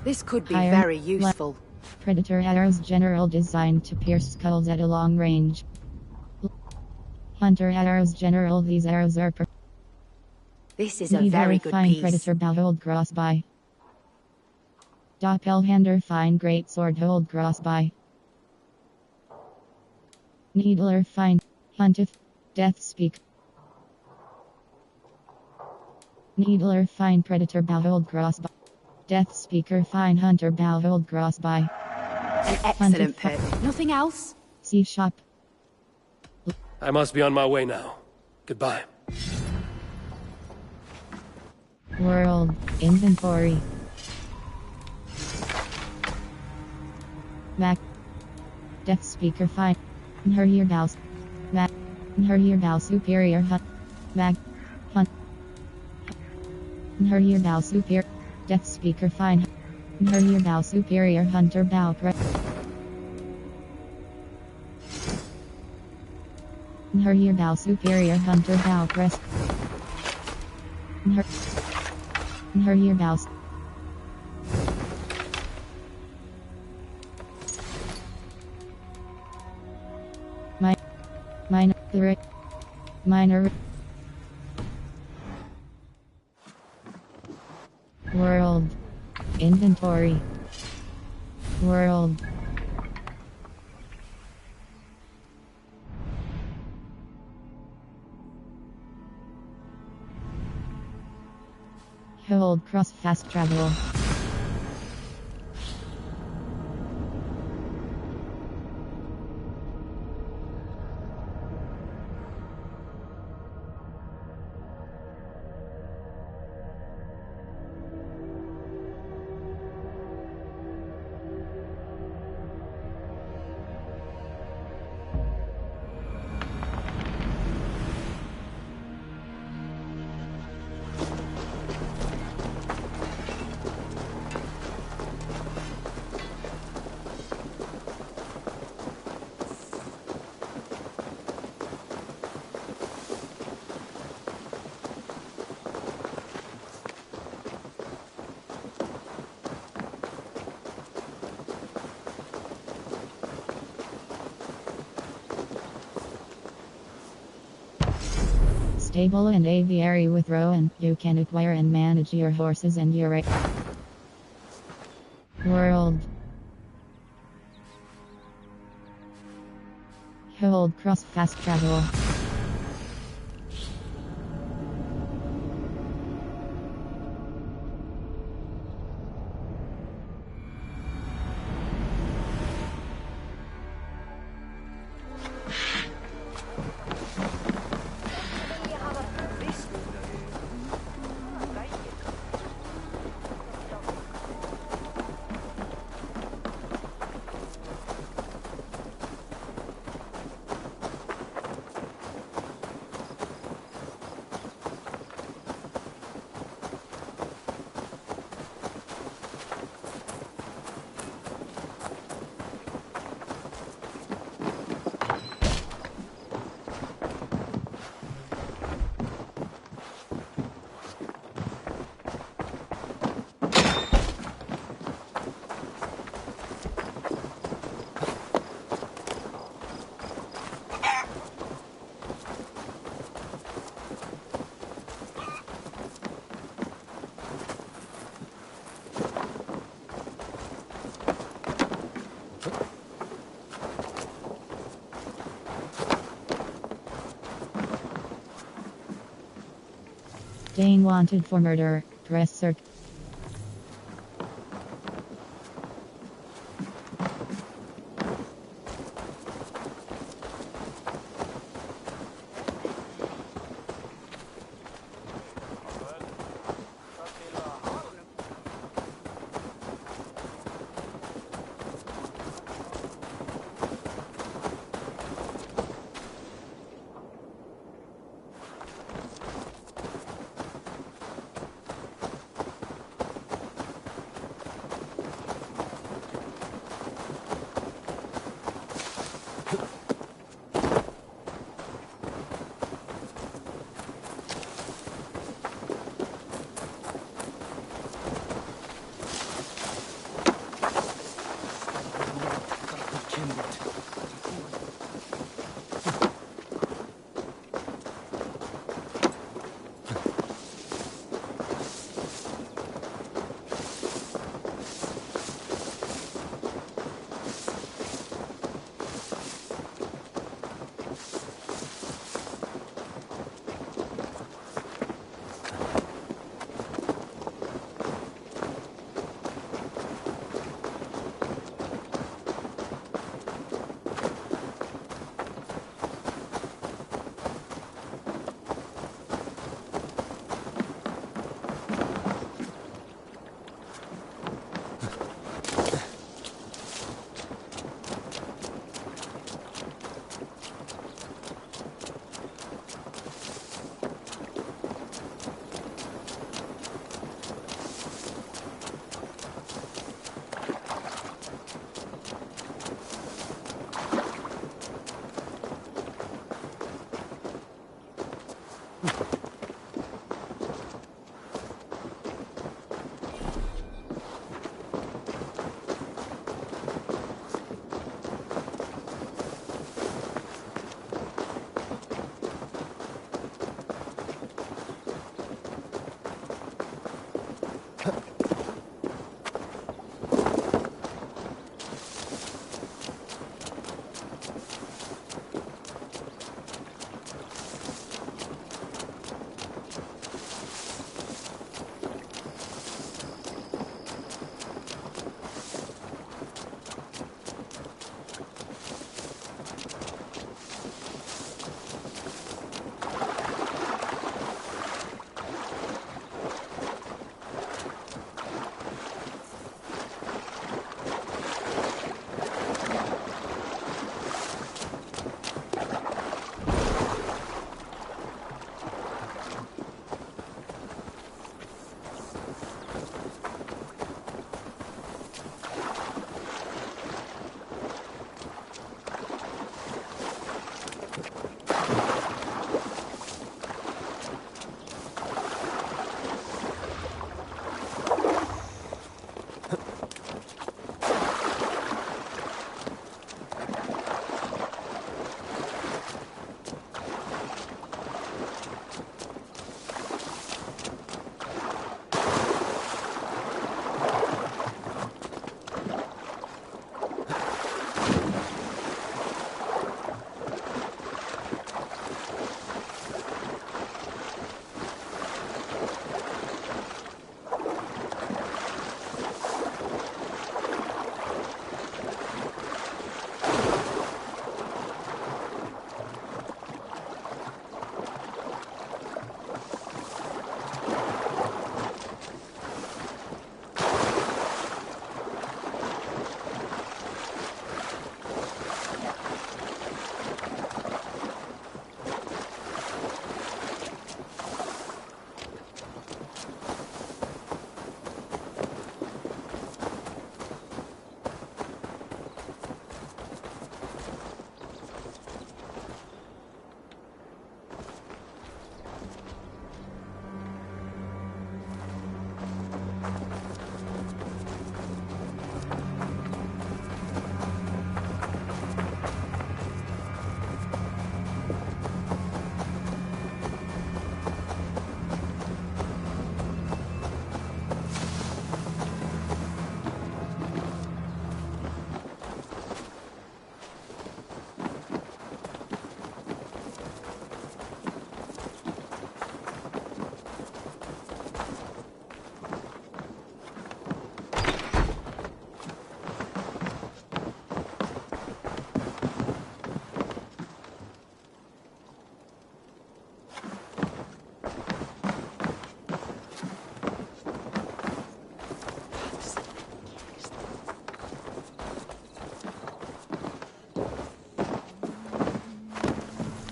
S10: This could be
S1: Iron
S10: very useful.
S1: Predator arrows general designed to pierce skulls at a long range. Hunter arrows general, these arrows are
S10: This is a very good
S1: fine
S10: piece.
S1: predator bow hold crossbow. Doppelhander fine great sword hold crossbow. Needler fine huntif death speak. Needler fine predator bow hold crossbow. Death speaker fine hunter bow hold crossbow.
S10: An excellent pick. Nothing else?
S1: See shop.
S4: I must be on my way now. Goodbye.
S1: World inventory. Mac. Death speaker fine. Her ear bows. Mac. Her ear bow superior hunt. Mac. Hunt. Her ear bow superior. Death speaker fine. Her ear bow superior hunter bow press. Her ear bow superior hunter bow press. Her ear bows. Minor. World. Inventory. World. Hold cross fast travel. Stable and aviary with Rowan, you can acquire and manage your horses and your world. Hold cross fast travel. Dane wanted for murder. Press circ.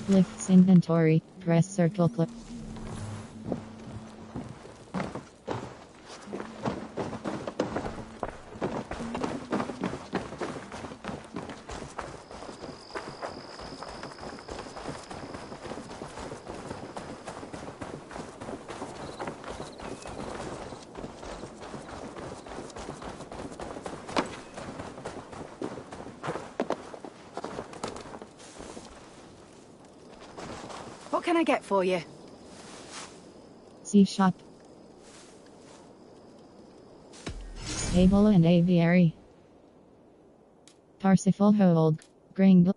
S1: Lifts inventory. Press circle click.
S10: What can I get for you?
S1: See shop. Stable and aviary. Parsifal hold. Gringle.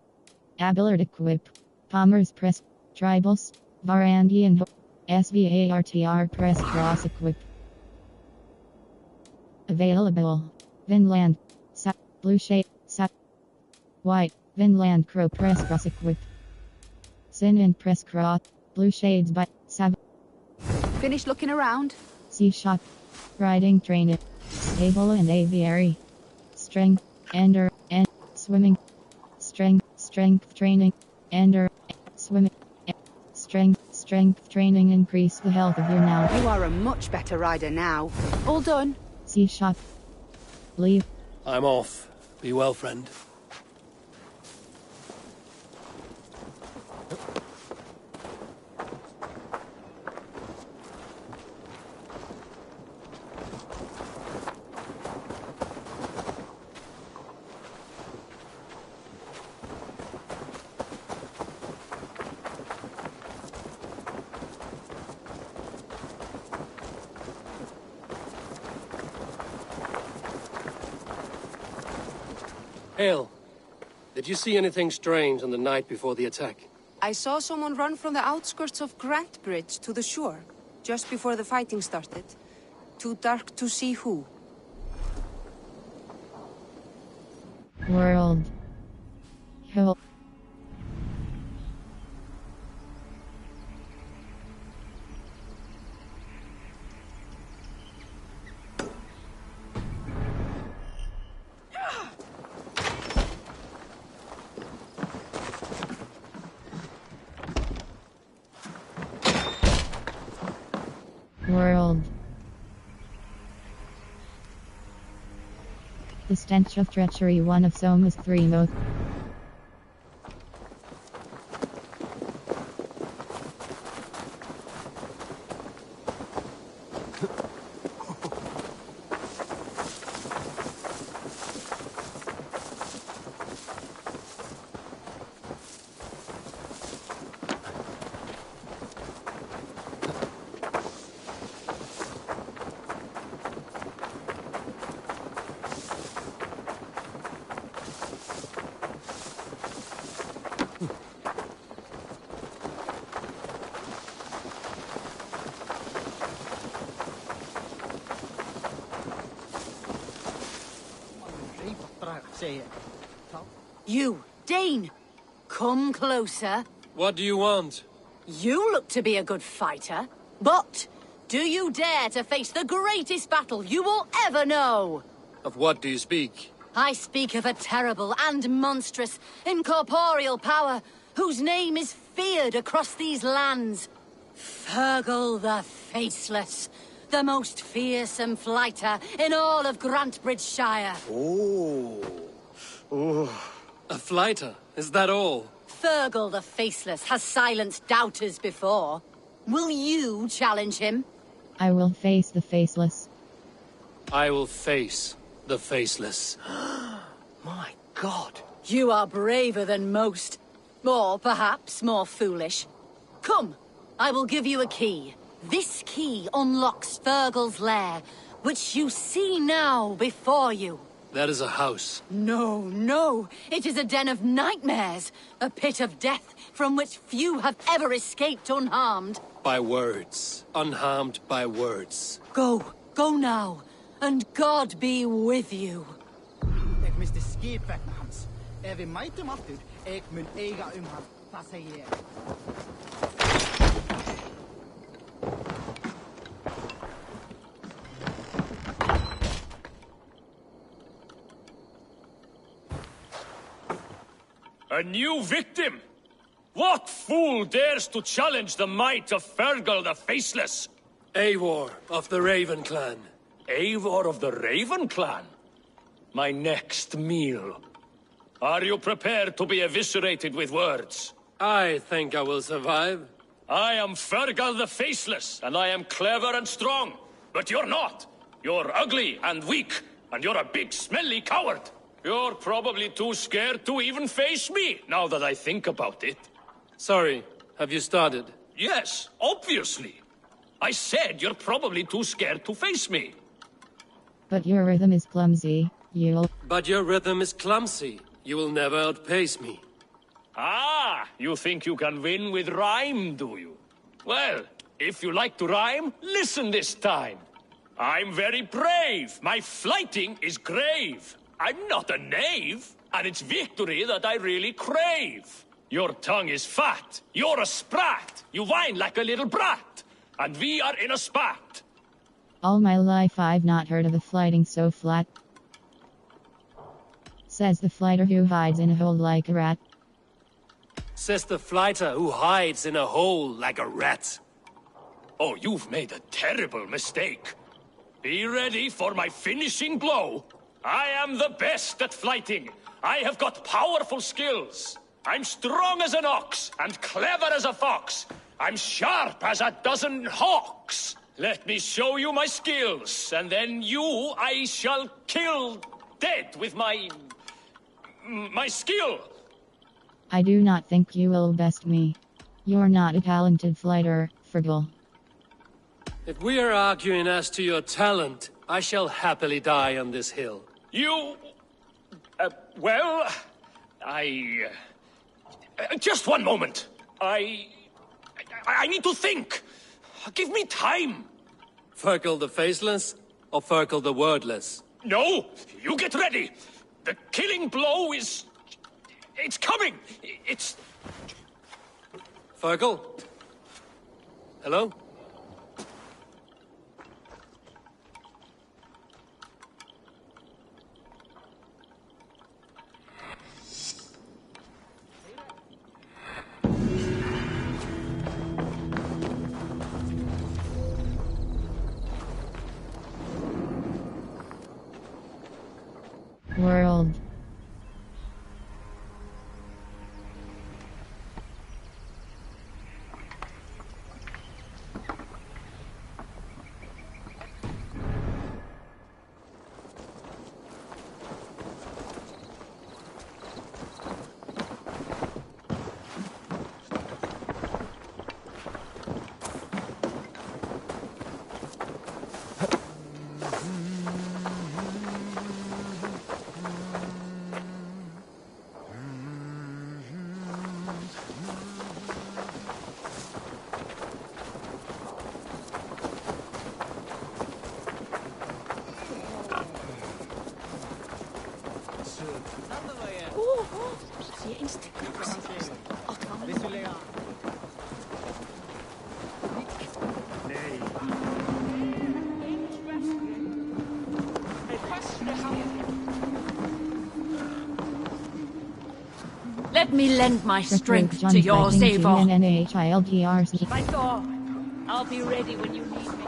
S1: Abillard equip. Palmer's press. Tribals. Varangian. SVARTR press cross equip. Available. Vinland. Sap. Blue shade. Sap. White. Vinland crow press cross equip. Sin and press cross. Blue shades by Sav.
S10: Finished looking around?
S1: See shop. Riding train. Stable and aviary. Strength. Ender. And swimming. Strength training. Ender. Swimming. Strength training increase the health of your now.
S10: You are a much better rider now. All done.
S1: See shop. Leave.
S4: I'm off. Be well, friend. Hail. Did you see anything strange on the night before the attack?
S11: I saw someone run from the outskirts of Grantbridge to the shore, just before the fighting started. Too dark to see who.
S1: World. Help. World. The stench of treachery, one of Soma's three most.
S10: You, Dane! Come closer.
S4: What do you want?
S10: You look to be a good fighter, but do you dare to face the greatest battle you will ever know?
S4: Of what do you speak?
S10: I speak of a terrible and monstrous incorporeal power whose name is feared across these lands. Fergal the Faceless, the most fearsome fighter in all of Grantbridgeshire.
S4: A fighter? Is that all?
S10: Fergal the Faceless has silenced doubters before. Will you challenge him?
S1: I will face the faceless.
S4: I will face the faceless. My God.
S10: You are braver than most. Or perhaps more foolish. Come, I will give you a key. This key unlocks Fergal's lair, which you see now before you.
S4: That is a house.
S10: No, no. It is a den of nightmares. A pit of death from which few have ever escaped unharmed.
S4: By words. Unharmed by words.
S10: Go. Go now. And God be with you.
S12: Ik mis de skipweg naar Hans. Vi mij hem afdoet, ik moet eigen hem passeren.
S3: A new victim! What fool dares to challenge the might of Fergal the Faceless?
S4: Eivor of the Raven Clan.
S3: Eivor of the Raven Clan? My next meal. Are you prepared to be eviscerated with words?
S4: I think I will survive.
S3: I am Fergal the Faceless, and I am clever and strong. But you're not. You're ugly and weak, and you're a big smelly coward. You're probably too scared to even face me, now that I think about it.
S4: Sorry, have you started?
S3: Yes, obviously. I said you're probably too scared to face me.
S1: But your rhythm is clumsy, you'll...
S4: But your rhythm is clumsy. You will never outpace me.
S3: Ah, you think you can win with rhyme, do you? Well, if you like to rhyme, listen this time. I'm very brave. My flighting is grave. I'm not a knave, and it's victory that I really crave. Your tongue is fat. You're a sprat. You whine like a little brat. And we are in a spat.
S1: All my life I've not heard of a flighting so flat. Says the flighter who hides in a hole like a rat.
S4: Says the flighter who hides in a hole like a rat.
S3: Oh, you've made a terrible mistake. Be ready for my finishing blow. I am the best at flighting. I have got powerful skills. I'm strong as an ox and clever as a fox. I'm sharp as a dozen hawks. Let me show you my skills, and then you I shall kill dead with my skill.
S1: I do not think you will best me. You're not a talented flighter, Fergal.
S4: If we are arguing as to your talent, I shall happily die on this hill.
S3: You... well... just one moment. I need to think. Give me time.
S4: Fergal the Faceless or Fergal the Wordless?
S3: No, you get ready. The killing blow is... it's coming. It's...
S4: Fergal? Hello?
S1: World.
S10: Let me lend my strength to yours, Eivor.
S1: My
S10: Thor, I'll be ready when you need me.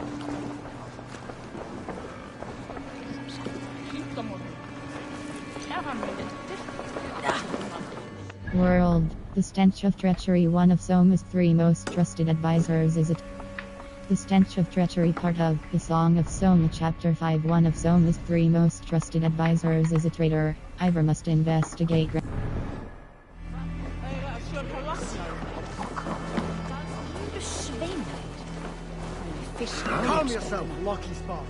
S1: World. The stench of treachery. One of Soma's 3 most trusted advisors is it. The stench of treachery, part of the Song of Soma, Chapter 5. One of Soma's 3 most trusted advisors is a traitor. Ivor must investigate.
S12: Calm yourself, Lucky Spot.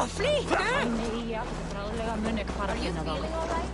S10: Flee!
S2: Are you feeling all right?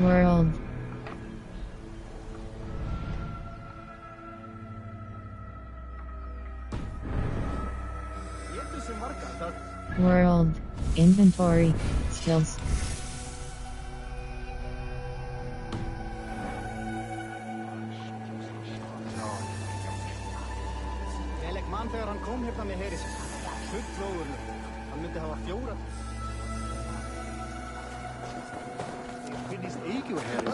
S1: World. World. Inventory. Skills.
S12: Ég legg mann þegar hann kom hérna með heri sér. Fullflóður. Hann myndi hafa 4. Ég finnist ekki úr heri.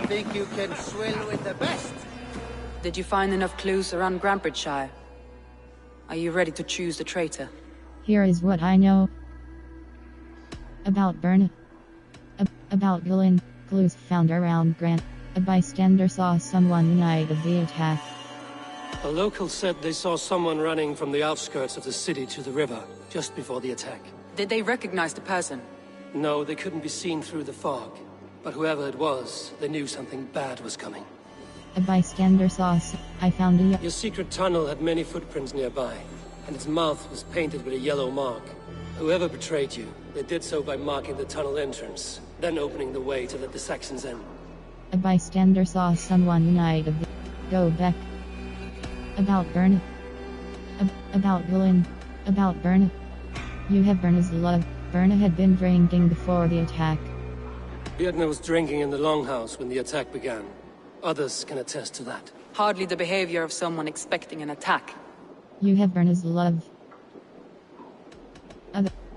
S12: Think you can swell with the best?
S8: Did you find enough clues around Grantbridgeshire? Are you ready to choose the traitor?
S1: Here is what I know. About Berna. About Gillen. Clues found around Grant. A bystander saw someone the night of the attack.
S4: A local said they saw someone running from the outskirts of the city to the river, just before the attack.
S8: Did they recognize the person?
S4: No, they couldn't be seen through the fog. But whoever it was, they knew something bad was coming.
S1: A bystander saw I found a...
S4: Your secret tunnel had many footprints nearby, and its mouth was painted with a yellow mark. Whoever betrayed you, they did so by marking the tunnel entrance, then opening the way to let the Saxons in.
S1: A bystander saw someone the night of the... Go back. About Berna. About Gillen. About Berna. You have Berna's love. Berna had been drinking before the attack.
S4: Björn was drinking in the longhouse when the attack began. Others can attest to that.
S8: Hardly the behavior of someone expecting an attack.
S1: You have Berna's love.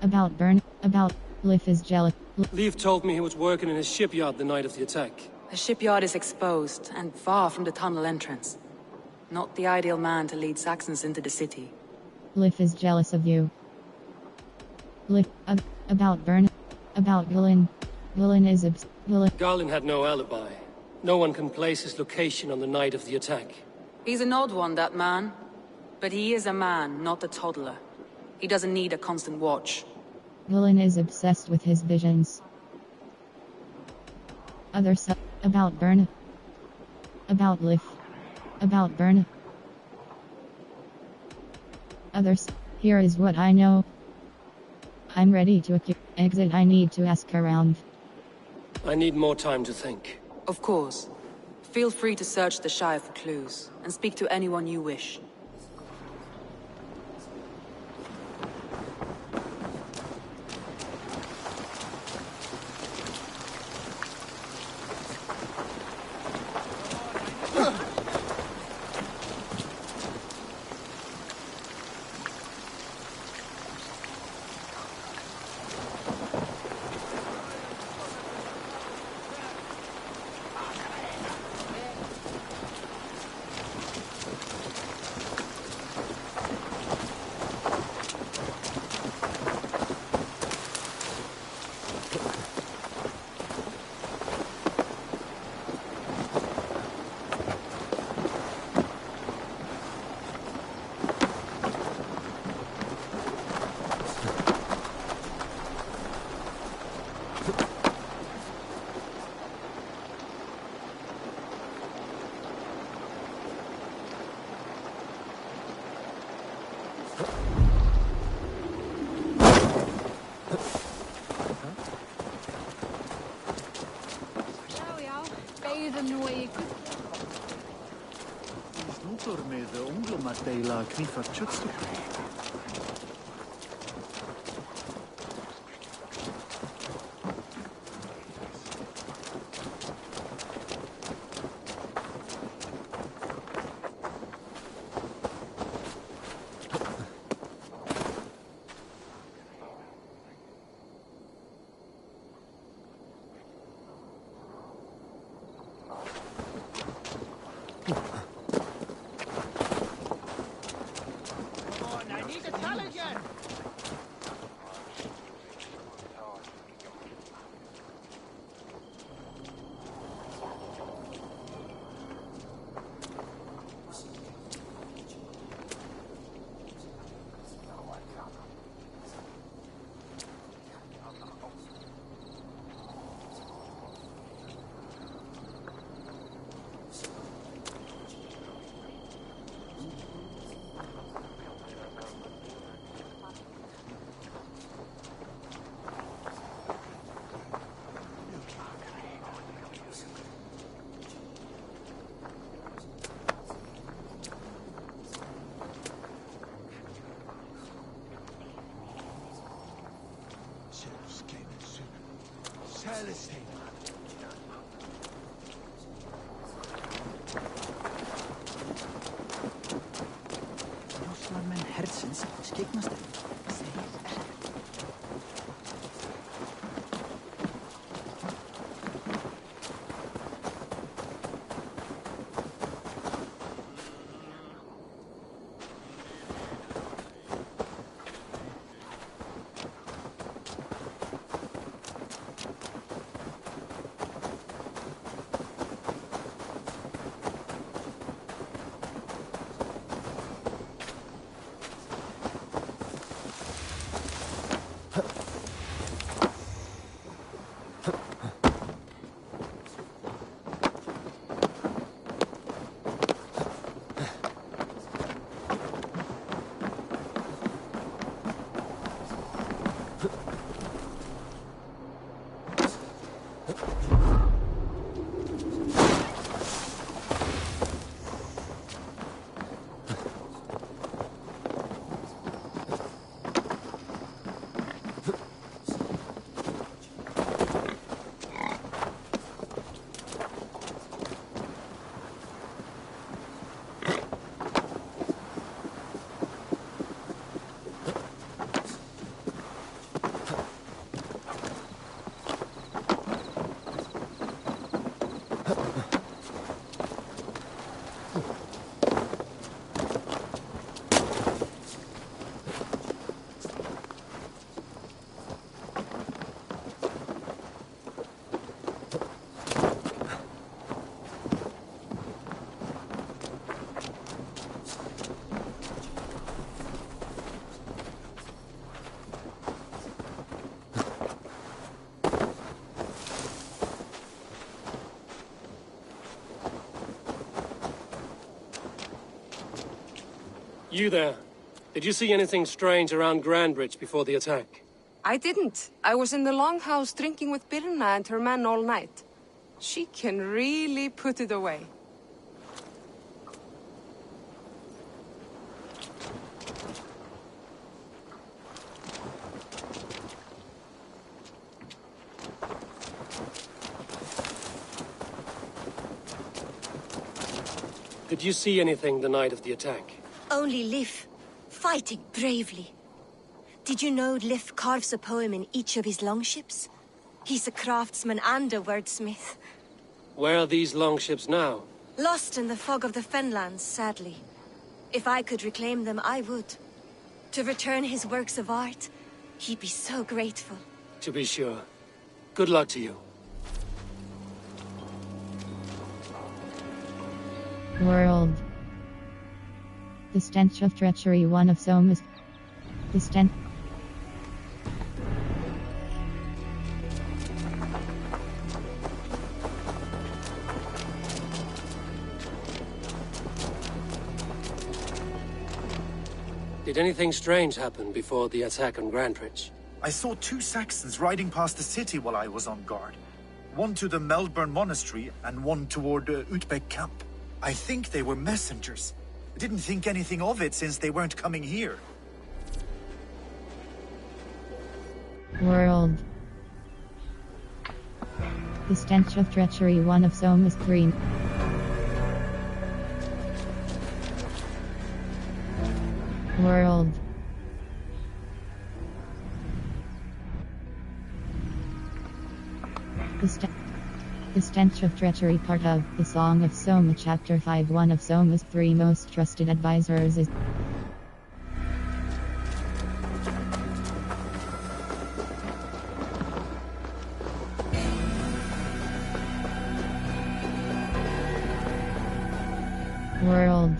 S1: About Berna. About Liv is jealous.
S4: Liv told me he was working in his shipyard the night of the attack.
S8: The shipyard is exposed and far from the tunnel entrance. Not the ideal man to lead Saxons into the city.
S1: Liv is jealous of you. Liv. About Berna. About Gillen. Gillen is
S4: Garlin had no alibi. No one can place his location on the night of the attack.
S8: He's an odd one, that man. But he is a man, not a toddler. He doesn't need a constant watch.
S1: Gillen is obsessed with his visions. About Berna. About Liv. About Berna. Others. Here is what I know. I'm ready to exit. I need to ask around.
S4: I need more time to think.
S8: Of course. Feel free to search the Shire for clues, and speak to anyone you wish.
S13: Snútur með unglum að deila knífar kjötstykki.
S12: Menn herdsins skyggnast þeim.
S4: You there. Did you see anything strange around Grandbridge before the attack?
S11: I didn't. I was in the longhouse drinking with Birna and her men all night. She can really put it away.
S4: Did you see anything the night of the attack?
S14: Only Lif, fighting bravely. Did you know Lif carves a poem in each of his longships? He's a craftsman and a wordsmith.
S4: Where are these longships now?
S14: Lost in the fog of the Fenlands, sadly. If I could reclaim them, I would. To return his works of art, he'd be so grateful.
S4: To be sure. Good luck to you.
S1: World. The stench of treachery, one of Soma's. The stench.
S4: Did anything strange happen before the attack on Grandbridge?
S13: I saw 2 Saxons riding past the city while I was on guard. One to the Melbourne Monastery and one toward Utbeck Camp. I think they were messengers. I didn't think anything of it since they weren't coming here.
S1: World. The stench of treachery, one of Soma's 3. World. The stench of treachery, part of the Song of Soma, Chapter 5. One of Soma's 3 most trusted advisors is World.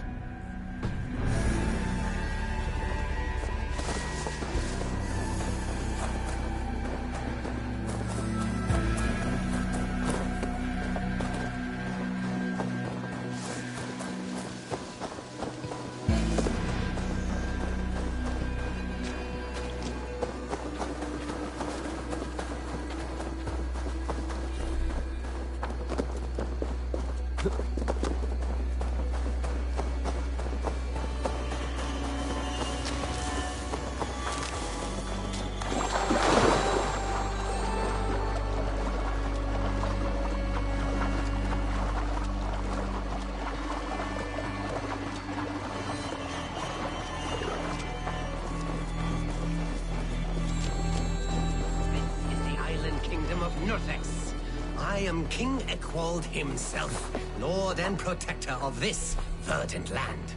S15: Northex. I am King Eckwald himself, Lord and Protector of this verdant land.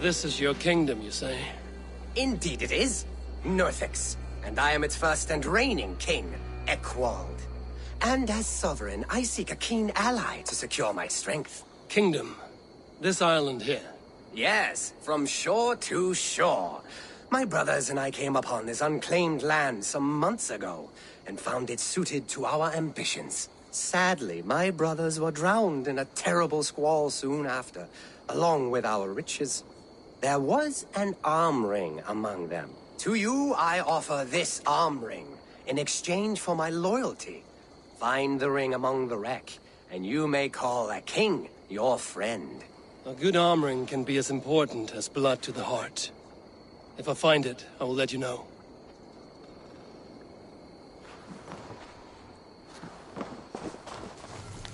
S4: This is your kingdom, you say?
S15: Indeed it is. Northex. And I am its first and reigning king, Eckwald. And as sovereign, I seek a keen ally to secure my strength.
S4: Kingdom? This island here?
S15: Yes, from shore to shore. My brothers and I came upon this unclaimed land some months ago, and found it suited to our ambitions. Sadly, my brothers were drowned in a terrible squall soon after, along with our riches. There was an arm ring among them. To you, I offer this arm ring, in exchange for my loyalty. Find the ring among the wreck, and you may call a king your friend.
S4: A good arm ring can be as important as blood to the heart. If I find it, I will let you know.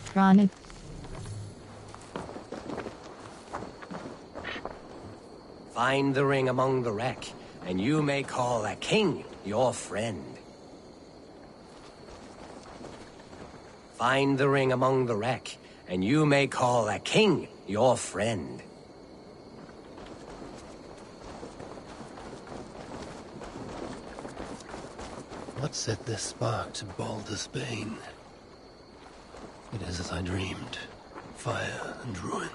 S1: Chronic.
S15: Find the ring among the wreck, and you may call a king your friend. Find the ring among the wreck, and you may call a king your friend.
S4: What set this spark to Baldur's Bane? It is as I dreamed. Fire and ruin.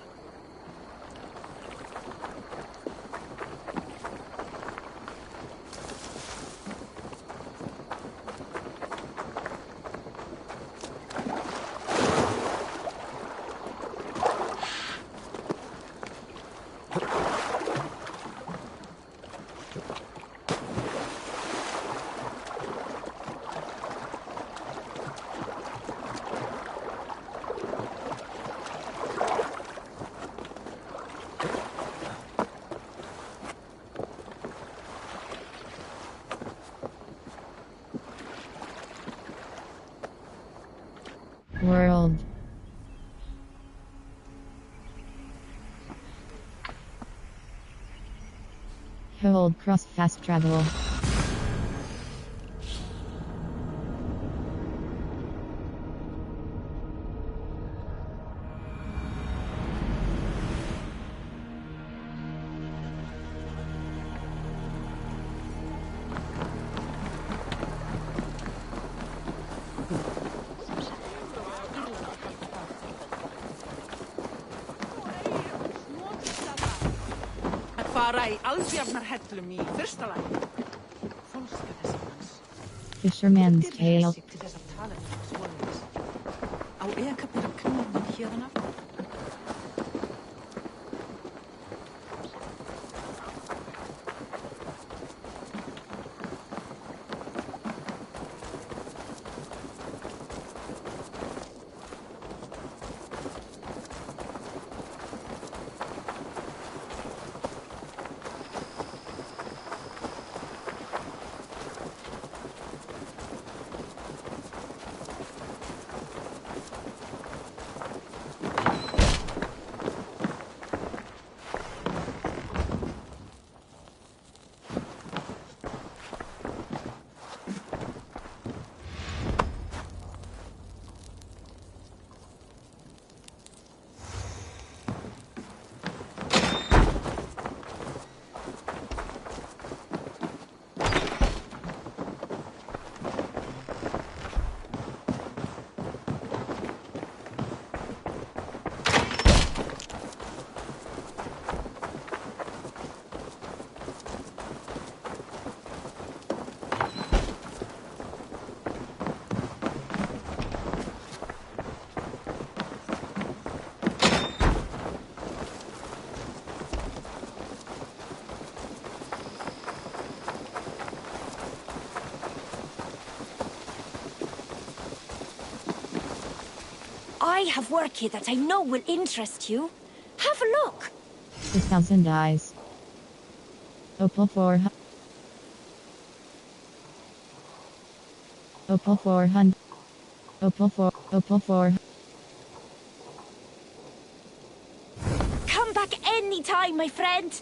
S1: World. Hold cross fast travel.
S5: Fara í algjörnar hellum í fyrsta lagi. Fólska þessa manns.
S1: Fisherman's tale.
S5: Til þess að tala um svoleiðis. Á eka byrja knúðum hérna.
S14: I have work here that I know will interest you. Have a look.
S1: 1,000 eyes. Opal 400. Opal 400. Opal 4. Opal 4.
S14: Come back anytime, my friend.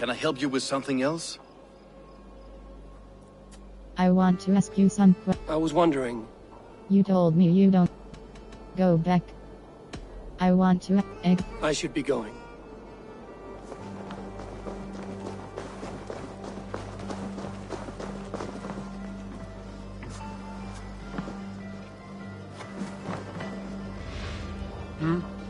S7: Can I help you with something else?
S1: I want to ask you some
S4: I was wondering.
S1: You told me you don't. Go back. I want to
S4: I should be going. Hmm?